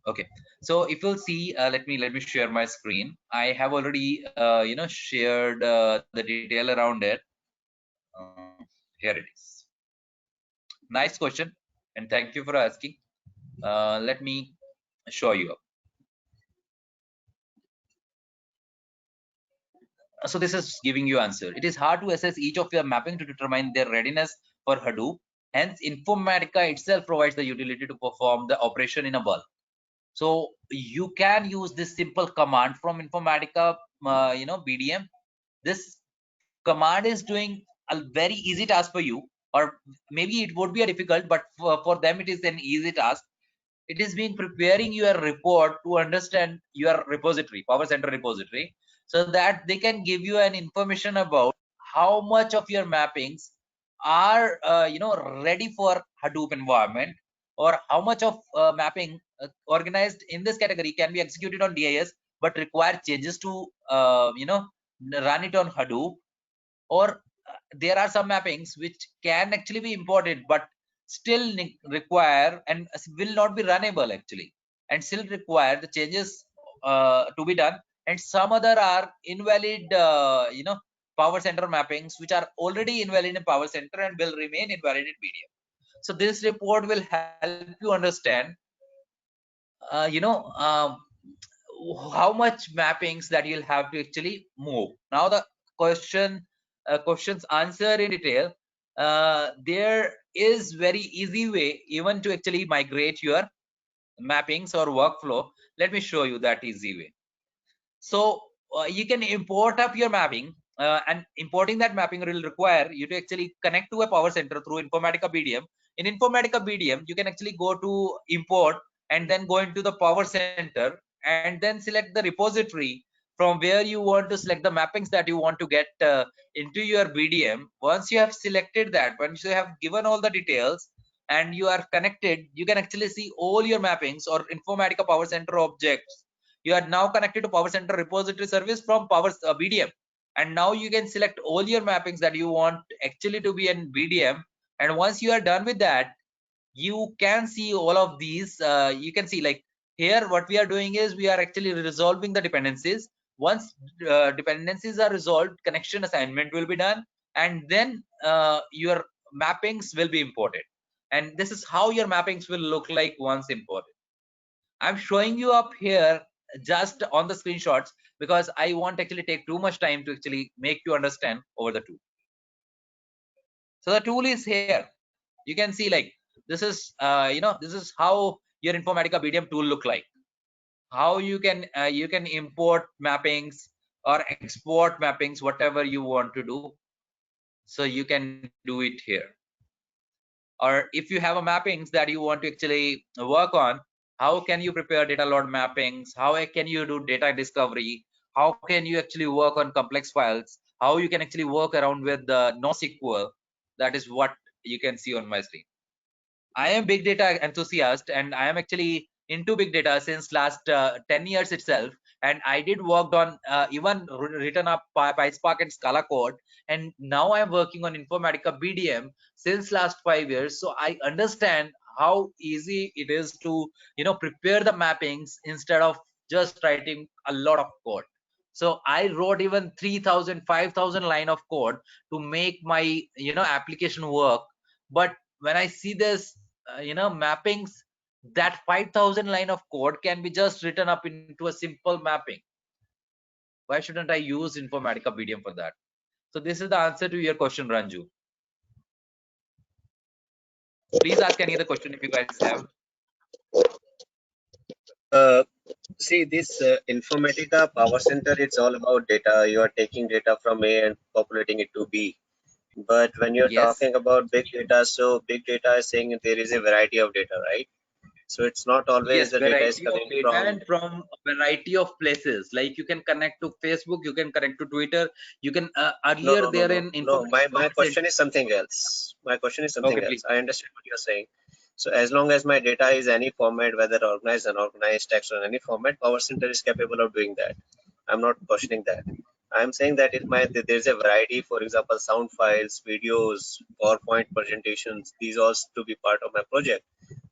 Okay. So if you'll see, let me share my screen. I have already shared the detail around it. Here it is. Nice question, and thank you for asking. Let me show you up. So this is giving you answer. It is hard to assess each of your mapping to determine their readiness for Hadoop. Hence, Informatica itself provides the utility to perform the operation in a bulk. So you can use this simple command from Informatica, BDM. This command is doing a very easy task for you, or maybe it would be a difficult, but for them it is an easy task. It is being preparing your report to understand your repository, Power Center repository, so that they can give you an information about how much of your mappings are ready for Hadoop environment, or how much of mapping organized in this category can be executed on DIS but require changes to run it on Hadoop, or there are some mappings which can actually be imported but still require and will not be runnable actually, and still require the changes to be done, and some other are invalid Power Center mappings which are already invalid in Power Center and will remain invalid in BDM. So this report will help you understand uh, you know um, how much mappings that you'll have to actually move. Now the questions answer in detail. There is very easy way even to actually migrate your mappings or workflow. Let me show you that easy way. So you can import up your mapping, and importing that mapping will require you to actually connect to a Power Center through Informatica BDM. In Informatica BDM, you can actually go to import and then go into the Power Center and then select the repository from where you want to select the mappings that you want to get into your BDM. Once you have selected that, once you have given all the details and you are connected, you can actually see all your mappings or Informatica Power Center objects. You are now connected to Power Center repository service from Power BDM, and now you can select all your mappings that you want actually to be in BDM. And once you are done with that, you can see all of these. You can see, like, here what we are doing is we are actually resolving the dependencies. Once dependencies are resolved, connection assignment will be done, and then your mappings will be imported, and this is how your mappings will look like once imported. I'm showing you up here just on the screenshots because I won't actually take too much time to actually make you understand over the tool. So the tool is here. You can see, like, this is this is how your Informatica BDM tool look like. How you can import mappings or export mappings, whatever you want to do. So you can do it here. Or if you have a mappings that you want to actually work on, how can you prepare data load mappings? How can you do data discovery? How can you actually work on complex files? How you can actually work around with the NoSQL? That is what you can see on my screen. I am big data enthusiast, and I am actually into big data since last 10 years itself. And I did worked on even written up PySpark and Scala code. And now I'm working on Informatica BDM since last 5 years. So I understand how easy it is to prepare the mappings instead of just writing a lot of code. So I wrote even 3,000, 5,000 line of code to make my application work. But when I see this mappings, that 5,000 line of code can be just written up into a simple mapping. Why shouldn't I use Informatica BDM for that? So this is the answer to your question, Ranju. Please ask any other question if you guys have. See, this Informatica Power Center, it's all about data. You are taking data from A and populating it to B. But when you're Yes. talking about big data, so big data is saying there is a variety of data, right? So it's not always Yes, the data is variety of coming data from. and from a variety of places. Like you can connect to Facebook, you can connect to Twitter. You can earlier there in No. My Informatica question is something else. My question is something Okay, else. please. I understand what you're saying. So as long as my data is any format, whether organized, unorganized, text, or any format, Power Center is capable of doing that. I'm not questioning that. I'm saying that if there's a variety, for example, sound files, videos, PowerPoint presentations, these all to be part of my project.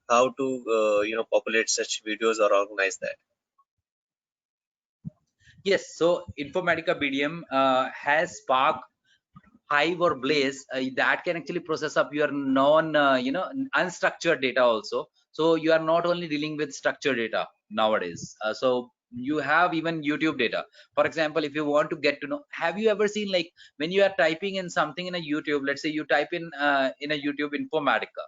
How to populate such videos or organize that? Yes, so Informatica BDM has Spark, Hive, or Blaze that can actually process up your unstructured data also. So you are not only dealing with structured data nowadays. So you have even YouTube data. For example, if you want to get to know, have you ever seen, like, when you are typing in something in a YouTube, let's say you type in a YouTube Informatica,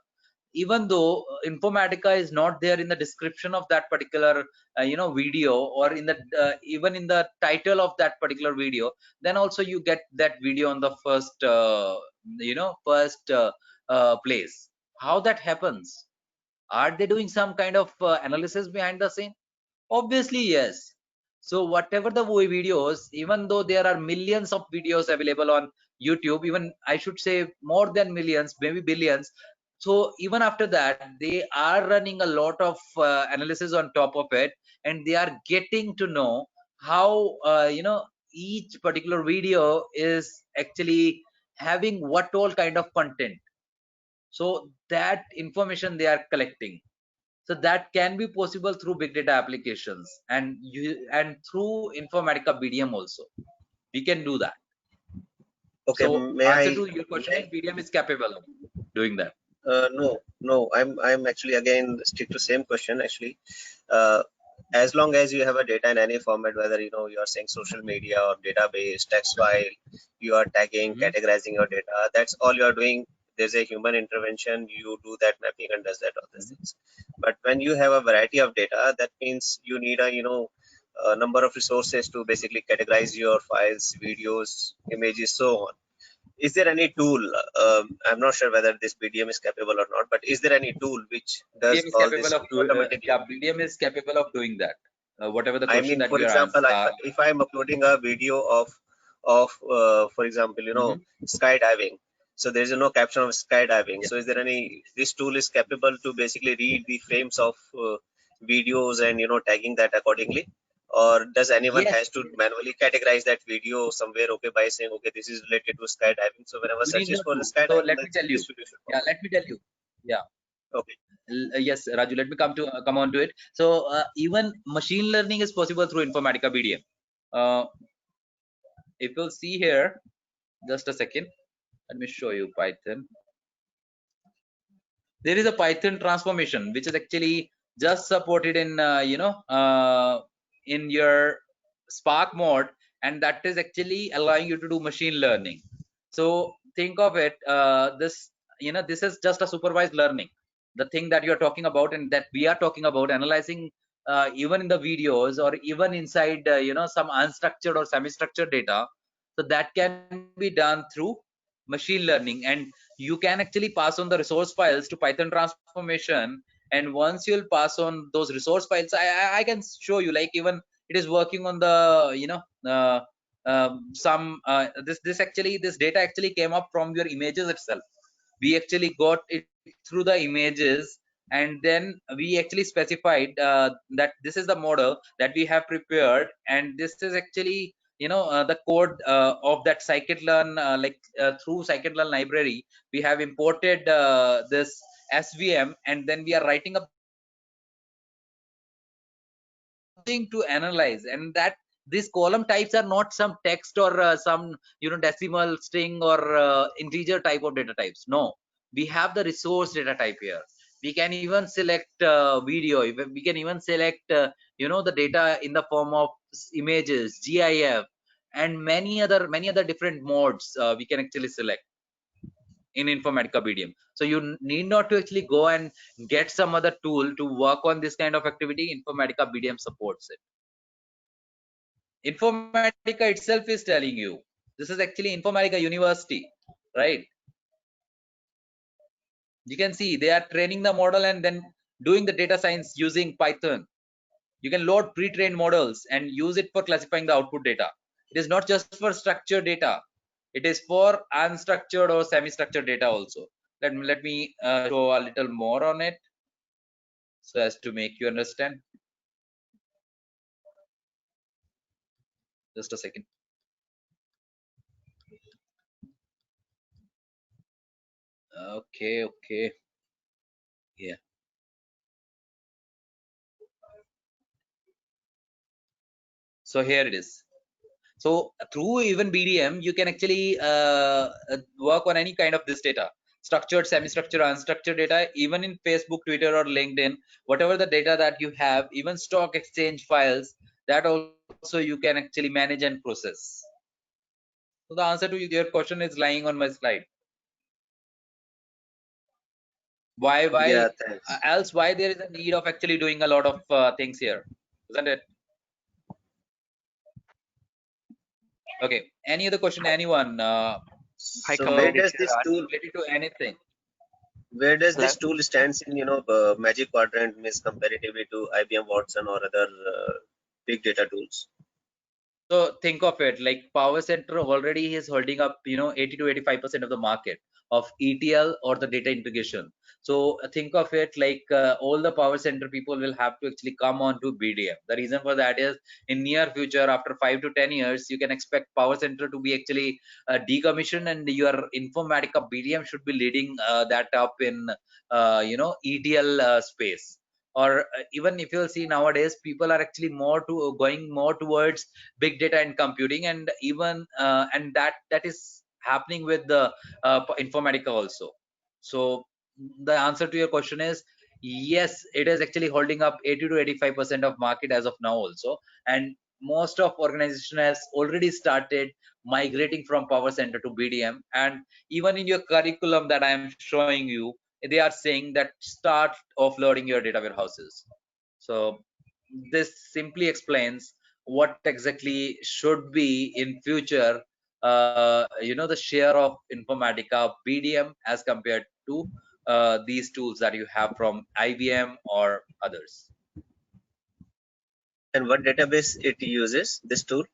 even though Informatica is not there in the description of that particular video, or in the even in the title of that particular video, then also you get that video on the first place. How that happens? Are they doing some kind of analysis behind the scene? Obviously yes. So whatever the videos, even though there are millions of videos available on YouTube, even I should say more than millions, maybe billions. So even after that, they are running a lot of analysis on top of it, and they are getting to know how each particular video is actually having what all kind of content. So that information they are collecting. So that can be possible through big data applications, and through Informatica BDM also we can do that. Okay, So may answer I? to your question is BDM is capable of doing that. No. I'm actually again stick to same question actually. Uh, as long as you have a data in any format, whether you are saying social media or database, text file, you are tagging, categorizing your data. That's all you are doing. There's a human intervention. You do that mapping and does that all these things. But when you have a variety of data, that means you need a number of resources to basically categorize your files, videos, images, so on. Is there any tool? I'm not sure whether this BDM is capable or not, but is there any tool which does BDM is all capable this of automatically? BDM is capable of doing that. Whatever the I question mean, that for you are example, if I'm uploading a video of for example, skydiving, so there is no caption of skydiving. So is there any, this tool is capable to basically read the frames of videos and tagging that accordingly? Or does anyone yes, has to manually categorize that video somewhere, okay, by saying, okay, this is related to skydiving. So whenever you need searches not for the to. So skydiving, let me tell you. this video should pop Yeah, let me tell you. Yeah. up. Okay. Yes, Raju, let me come on to it. So even machine learning is possible through Informatica BDM. If you'll see here, just a second, let me show you Python. There is a Python transformation which is actually just supported in in your Spark mode, and that is actually allowing you to do machine learning. So think of it, this is just a supervised learning. The thing that you're talking about and that we are talking about, analyzing even in the videos or even inside some unstructured or semi-structured data. So that can be done through machine learning, and you can actually pass on the resource files to Python transformation. And once you'll pass on those resource files, I can show you, like, even it is working on the this data actually came up from your images itself. We actually got it through the images, and then we actually specified that this is the model that we have prepared, and this is actually the code of that scikit-learn, through scikit-learn library we have imported this SVM, and then we are writing up thing to analyze. And that these column types are not some text or some decimal string or integer type of data types. No, we have the resource data type here. We can even select video. We can even select the data in the form of images, GIF, and many other different modes we can actually select. in Informatica BDM. So you need not to actually go and get some other tool to work on this kind of activity. Informatica BDM supports it. Informatica itself is telling you, this is actually Informatica University, right? You can see they are training the model and then doing the data science using Python. You can load pre-trained models and use it for classifying the output data. It is not just for structured data. It is for unstructured or semi-structured data also. Let me show a little more on it so as to make you understand. Just a second. Okay. Yeah. So here it is. So through even BDM, you can actually work on any kind of this data, structured, semi-structured, unstructured data, even in Facebook, Twitter, or LinkedIn, whatever the data that you have, even stock exchange files, that also you can actually manage and process. So the answer to your question is lying on my slide. Why Yeah, thanks. else why there is a need of actually doing a lot of things here, isn't it? Okay. Any other question? Anyone? So where does this tool Related to anything? stands in Magic Quadrant means comparatively to IBM Watson or other big data tools? So think of it like Power Center already is holding up, 80 to 85% of the market of ETL or the data integration. So think of it like all the Power Center people will have to actually come on to BDM. The reason for that is in near future, after 5 to 10 years, you can expect Power Center to be actually decommissioned, and your Informatica BDM should be leading that up in, ETL space. Or even if you'll see nowadays, people are actually going more towards big data and computing, and even and that is happening with the Informatica also. So the answer to your question is yes, it is actually holding up 80 to 85% of market as of now also, and most of organization has already started migrating from Power Center to BDM. And even in your curriculum that I am showing you, they are saying that start offloading your data warehouses. So this simply explains what exactly should be in future, the share of Informatica BDM as compared to these tools that you have from IBM or others. And what database it uses, this tool?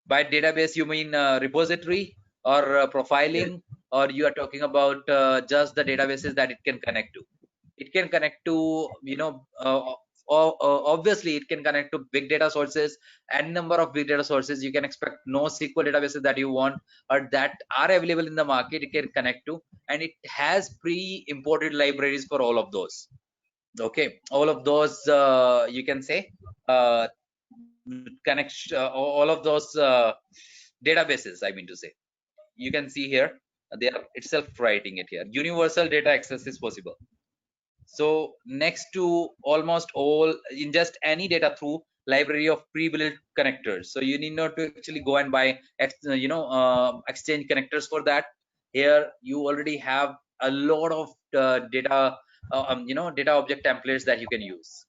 By database, you mean repository or profiling, or you are talking about just the databases that it can connect to? It can connect to, obviously it can connect to big data sources and number of big data sources. You can expect NoSQL databases that you want or that are available in the market, it can connect to, and it has pre-imported libraries for all of those. Okay, all of those you can say all of those databases, I mean to say. You can see here they are itself writing it here. Universal data access is possible. So next to almost all, in just any data through library of pre-built connectors. So you need not to actually go and buy exchange connectors for that. Here you already have a lot of data data object templates that you can use.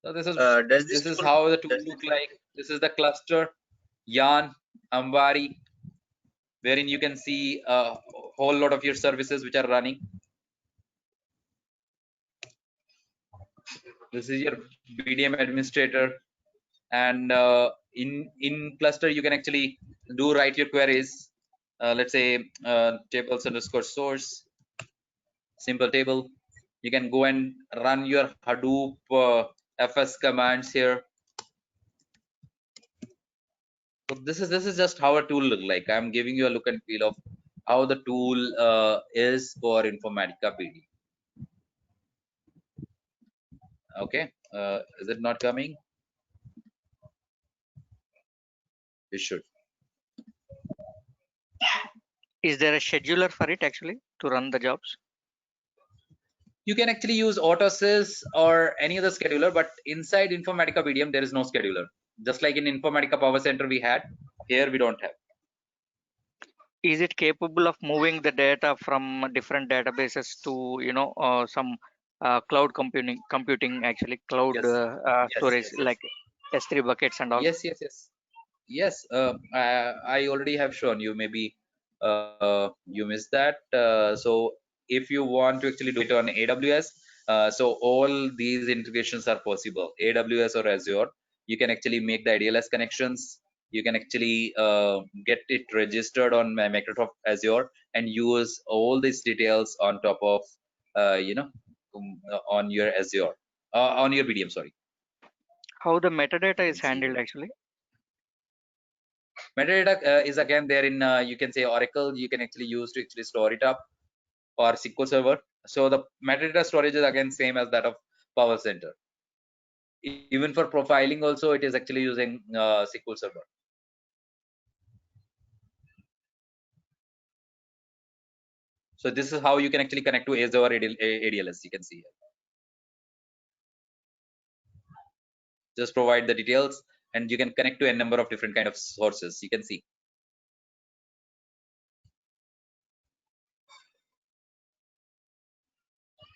So this is how the tool look like. This is the cluster, Yarn, Ambari, wherein you can see a whole lot of your services which are running. This is your BDM administrator, and in cluster you can actually write your queries. Let's say tables underscore source, simple table. You can go and run your Hadoop FS commands here. So this is just how a tool look like. I'm giving you a look and feel of how the tool is for Informatica BD. Okay, is it not coming? It should. Is there a scheduler for it actually to run the jobs? You can actually use Autosys or any other scheduler, but inside Informatica BDM there is no scheduler. Just like in Informatica Power Center we had, here we don't have. Is it capable of moving the data from different databases to some cloud computing actually cloud Yes, yes, storage yes, yes. like S3 buckets and all? Yes, yes, yes. Yes, I already have shown you. Maybe you missed that. So if you want to actually do it on AWS, so all these integrations are possible. AWS or Azure, you can actually make the ADLS connections. You can actually get it registered on Microsoft Azure and use all these details on top of on your Azure, on your BDM. Sorry. How the metadata You is can see handled here. actually? Metadata is again there in you can say Oracle. You can actually use to actually store it up, or SQL Server. So the metadata storage is again same as that of Power Center. Even for profiling also, it is actually using SQL Server. So this is how you can actually connect to Azure ADLS. You can see here. Just provide the details, and you can connect to a number of different kind of sources. You can see.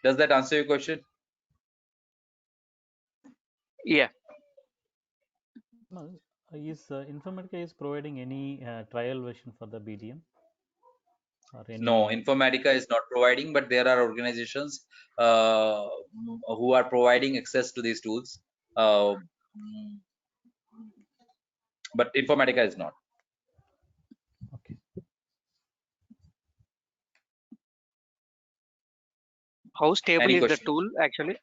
Does that answer your question? Yeah. Is Informatica is providing any trial version for the BDM? Or any... No, Informatica is not providing, but there are organizations who are providing access to these tools. But Informatica is not. Okay. How stable Any is the question? tool actually?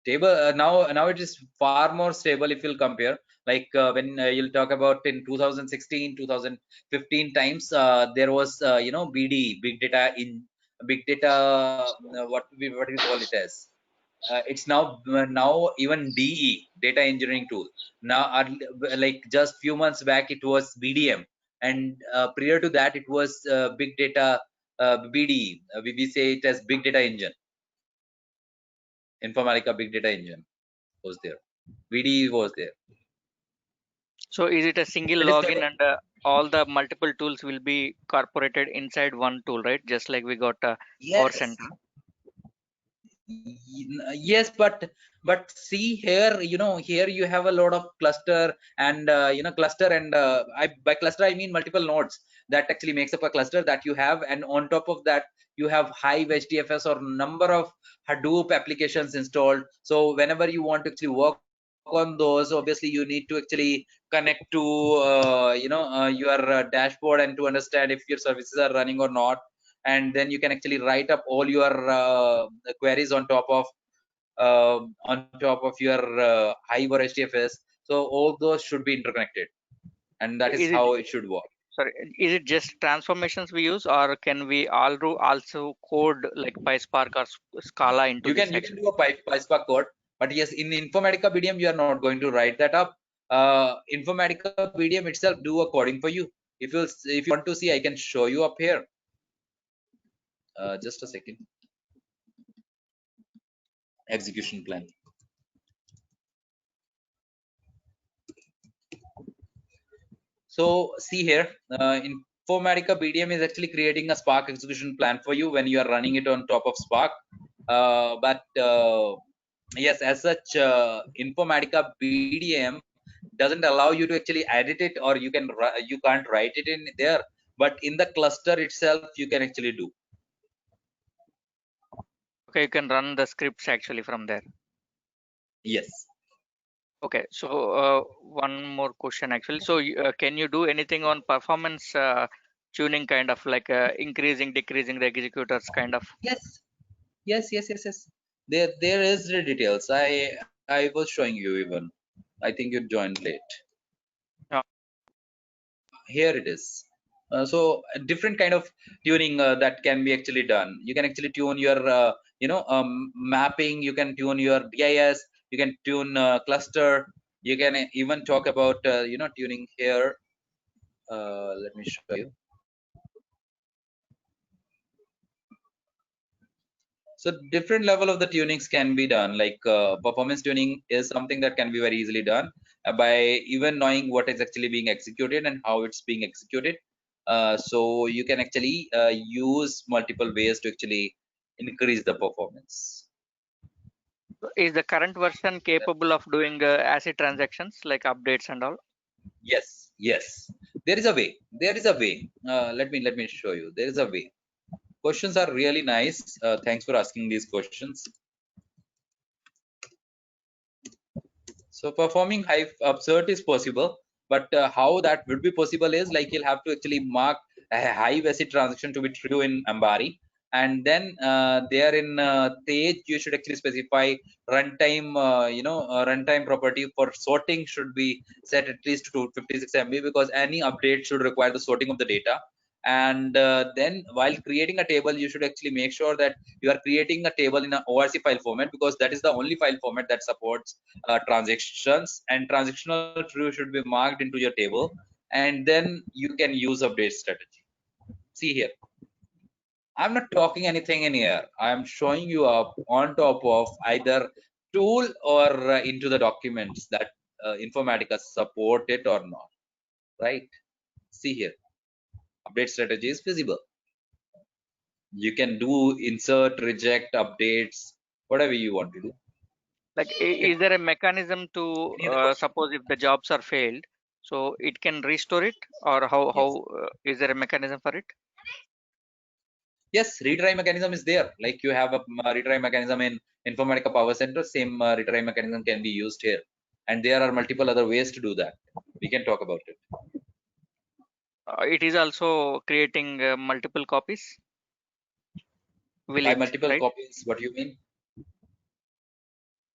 Stable now it is far more stable if you'll compare. Like when you'll talk about in 2016, 2015 times, there was BD, big data what we call it as. It's now even DE, data engineering tool. Now like just few months back it was BDM, and prior to that it was big data BDE. We say it as big data engine. Informatica big data engine was there. BDE was there. So is it a single It is login and all the multiple tools will be incorporated inside one tool, right? Just like we got Power yes. Center. Yes, but see here, here you have a lot of cluster and cluster, and by cluster I mean multiple nodes that actually makes up a cluster that you have, and on top of that you have Hive, HDFS, or number of Hadoop applications installed. So whenever you want to actually work on those, obviously you need to actually connect to your dashboard and to understand if your services are running or not, and then you can actually write up all your queries on top of your Hive or HDFS. So all those should be interconnected, and that is Is it, how it should work. sorry, is it just transformations we use, or can we also code like PySpark or Scala into You this can actually? do a PySpark code, but yes, in Informatica BDM you are not going to write that up. Informatica BDM itself do a coding for you. If you want to see, I can show you up here. Just a second. Execution plan. So see here, Informatica BDM is actually creating a Spark execution plan for you when you are running it on top of Spark. But yes, as such, Informatica BDM doesn't allow you to actually edit it, or you can't write it in there. But in the cluster itself, you can actually do. Okay, you can run the scripts actually from there. Yes. Okay, so one more question actually. So can you do anything on performance tuning, kind of like increasing, decreasing the executors kind of? Yes. There is the details. I was showing you even. I think you joined late. Yeah. Here it is. So a different kind of tuning that can be actually done. You can actually tune your mapping. You can tune your DIS. You can tune cluster. You can even talk about tuning here. Let me show you. So different level of the tunings can be done. Like performance tuning is something that can be very easily done by even knowing what is actually being executed and how it's being executed. So you can actually use multiple ways to actually increase the performance. Is the current version capable of doing ACID transactions like updates and all? Yes, yes. There is a way. There is a way. Let me show you. There is a way. Questions are really nice. Thanks for asking these questions. So performing high upsert is possible, but how that would be possible is like you'll have to actually mark a high ACID transaction to be true in Ambari, and then there in Tej you should actually specify runtime, runtime property for sorting should be set at least to 256 MB, because any update should require the sorting of the data. And then while creating a table, you should actually make sure that you are creating a table in an ORC file format, because that is the only file format that supports transactions, and transactional true should be marked into your table, and then you can use update strategy. See here, I'm not talking anything in here. I'm showing you up on top of either tool or into the documents that Informatica support it or not, right? See here, update strategy is visible. You can do insert, reject, updates, whatever you want to do. Like, is there a mechanism to Any other question? suppose if the jobs are failed, so it can restore it, or how is there a mechanism for it? Yes, retry mechanism is there. Like you have a retry mechanism in Informatica Power Center, same retry mechanism can be used here. And there are multiple other ways to do that. We can talk about it. It is also creating multiple copies. Will By it, multiple right? copies, what do you mean?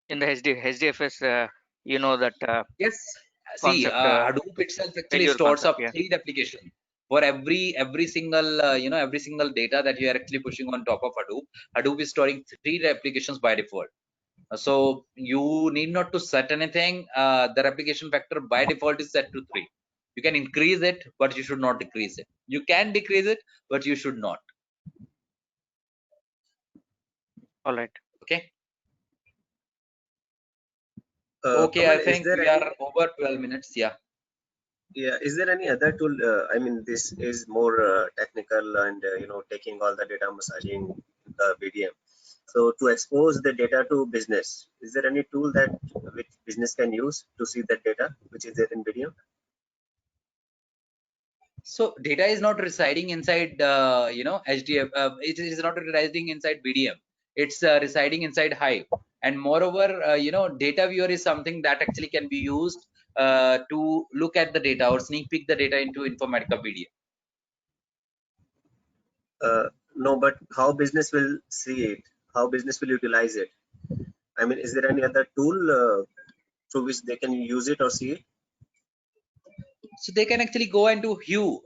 In the HDFS, you know that Yes. See, concept, Hadoop itself actually failure stores concept, up yeah. 3 replication. For every single every single data that you are actually pushing on top of Hadoop, Hadoop is storing 3 replications by default. So you need not to set anything. The replication factor by default is set to 3. You can increase it, but you should not decrease it. You can decrease it, but you should not. All right. Okay. Okay, Kamal, I think we are over 12 minutes. Yeah. Yeah, is there any other tool? I mean, this is more technical and taking all the data, massaging the BDM. So to expose the data to business, is there any tool that which business can use to see that data which is there in BDM? So data is not residing inside HDF. It is not residing inside BDM. It's residing inside Hive. And moreover, data viewer is something that actually can be used to look at the data or sneak peek the data into Informatica BDM. No, but how business will see it? How business will utilize it? I mean, is there any other tool through which they can use it or see it? So they can actually go into Hue.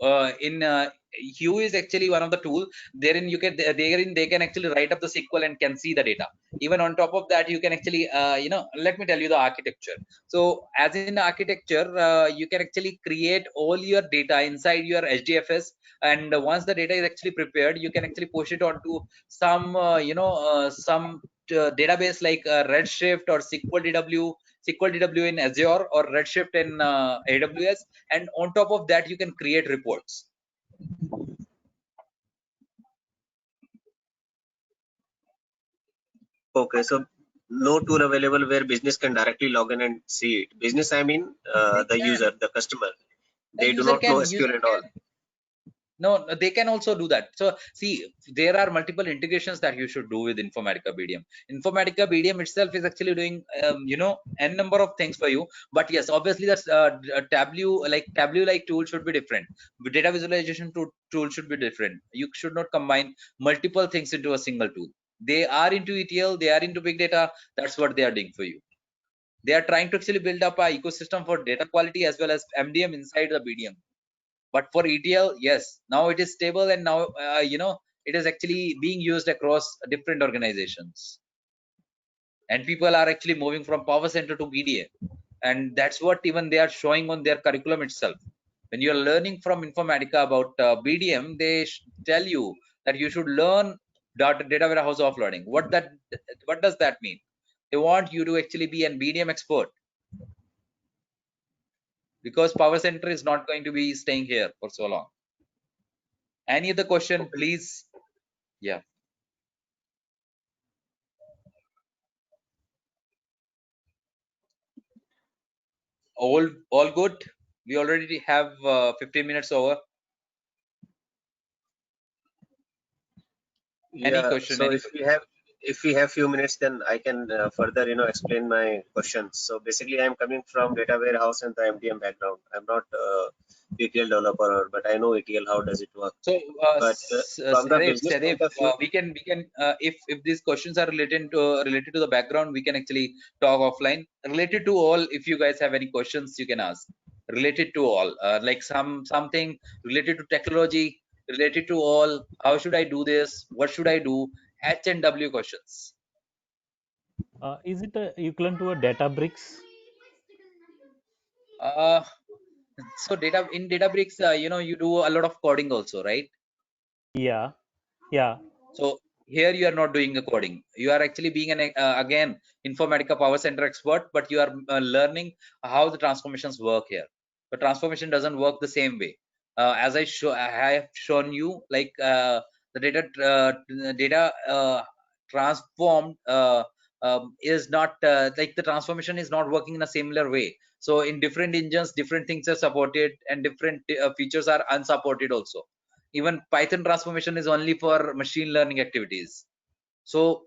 Hue is actually one of the tool. Therein they can actually write up the SQL and can see the data. Even on top of that, you can actually let me tell you the architecture. So as in the architecture, you can actually create all your data inside your HDFS, and once the data is actually prepared, you can actually push it onto some some database like Redshift or SQL DW in Azure or Redshift in AWS, and on top of that you can create reports. Okay, so no tool available where business can directly log in and see it. Business, I mean the user, the customer. They do not know SQL and all. No, they can also do that. So see, there are multiple integrations that you should do with Informatica BDM. Informatica BDM itself is actually doing n number of things for you. But yes, obviously that's Tableau like tool should be different. Data visualization tool should be different. You should not combine multiple things into a single tool. They are into ETL, they are into big data. That's what they are doing for you. They are trying to actually build up an ecosystem for data quality as well as MDM inside the BDM. But for ETL, yes, now it is stable, and now it is actually being used across different organizations, and people are actually moving from Power Center to BDM, and that's what even they are showing on their curriculum itself. When you are learning from Informatica about BDM, they tell you that you should learn data warehouse offloading. What does that mean? They want you to actually be an BDM expert, because Power Center is not going to be staying here for so long. Any other question, Okay. please? Yeah. All good. We already have 15 minutes over. Any Yeah. question? So Any if we have few minutes, then I can further explain my questions. So basically, I'm coming from data warehouse and the MDM background. I'm not ETL developer, but I know ETL. How does it work? So, But from the business Sadev, point of view, we can if these questions are related to the background, we can actually talk offline. Related to all, if you guys have any questions, you can ask. Related to all, like something related to technology, related to all. How should I do this? What should I do? H and W questions. Is it equivalent to a Databricks? So in Databricks, you do a lot of coding also, right? Yeah, yeah. So here you are not doing the coding. You are actually being an again Informatica Power Center expert, but you are learning how the transformations work here. The transformation doesn't work the same way. As I have shown you, like the data transformed is not like the transformation is not working in a similar way. So in different engines, different things are supported, and different features are unsupported also. Even Python transformation is only for machine learning activities. So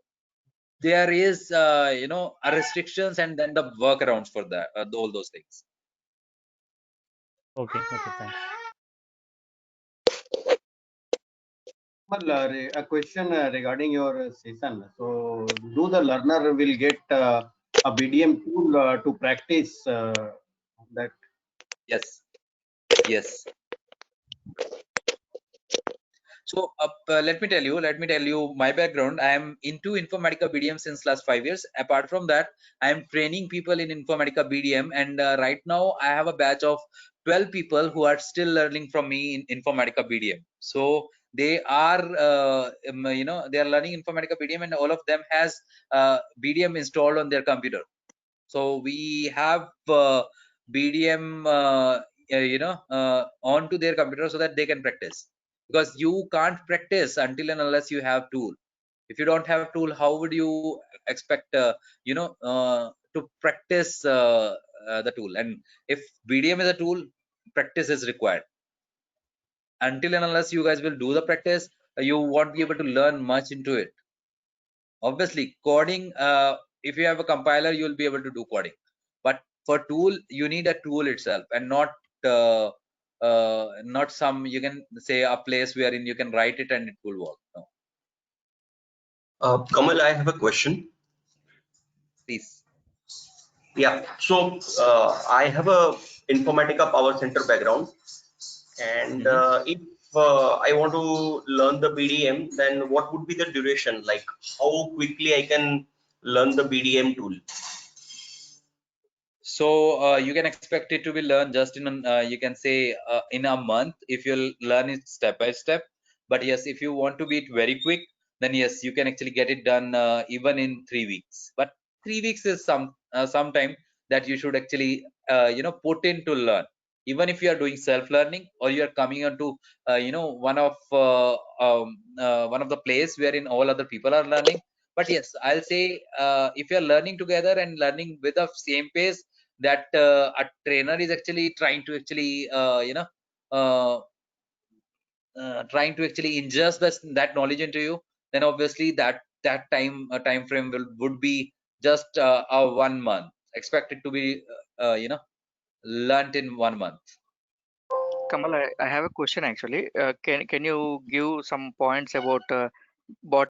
there is a restrictions and then the workarounds for that, all those things. Okay, thanks. Well, a question regarding your session. So, do the learner will get a BDM tool to practice that? Yes. So let me tell you my background. I am into Informatica BDM since last 5 years. Apart from that, I am training people in Informatica BDM, and right now I have a batch of 12 people who are still learning from me in Informatica BDM. So they are they are learning Informatica BDM, and all of them has BDM installed on their computer. So we have BDM onto their computer so that they can practice, because you can't practice until and unless you have tool. If you don't have tool, how would you expect to practice the tool? And if BDM is a tool, practice is required. Until and unless you guys will do the practice, you won't be able to learn much into it. Obviously coding, if you have a compiler, you will be able to do coding, but for tool you need a tool itself, and not some, you can say, a place wherein you can write it and it will work. No, Kamal, I have a question. please. Yeah, so I have a Informatica Power Center background, and if I want to learn the BDM, then what would be the duration? Like, how quickly I can learn the BDM tool? So you can expect it to be learned just in you can say in a month if you'll learn it step by step. But yes, if you want to be it very quick, then yes, you can actually get it done even in 3 weeks. But 3 weeks is some time that you should actually put in to learn. Even if you are doing self-learning, or you are coming onto one of the place wherein all other people are learning. But yes, I'll say if you are learning together and learning with the same pace, that a trainer is actually trying to actually uh, trying to actually ingest that knowledge into you, then obviously that time frame would be just a 1 month, expected to be learnt in 1 month. Kamal, I have a question actually. Can you give some points about bot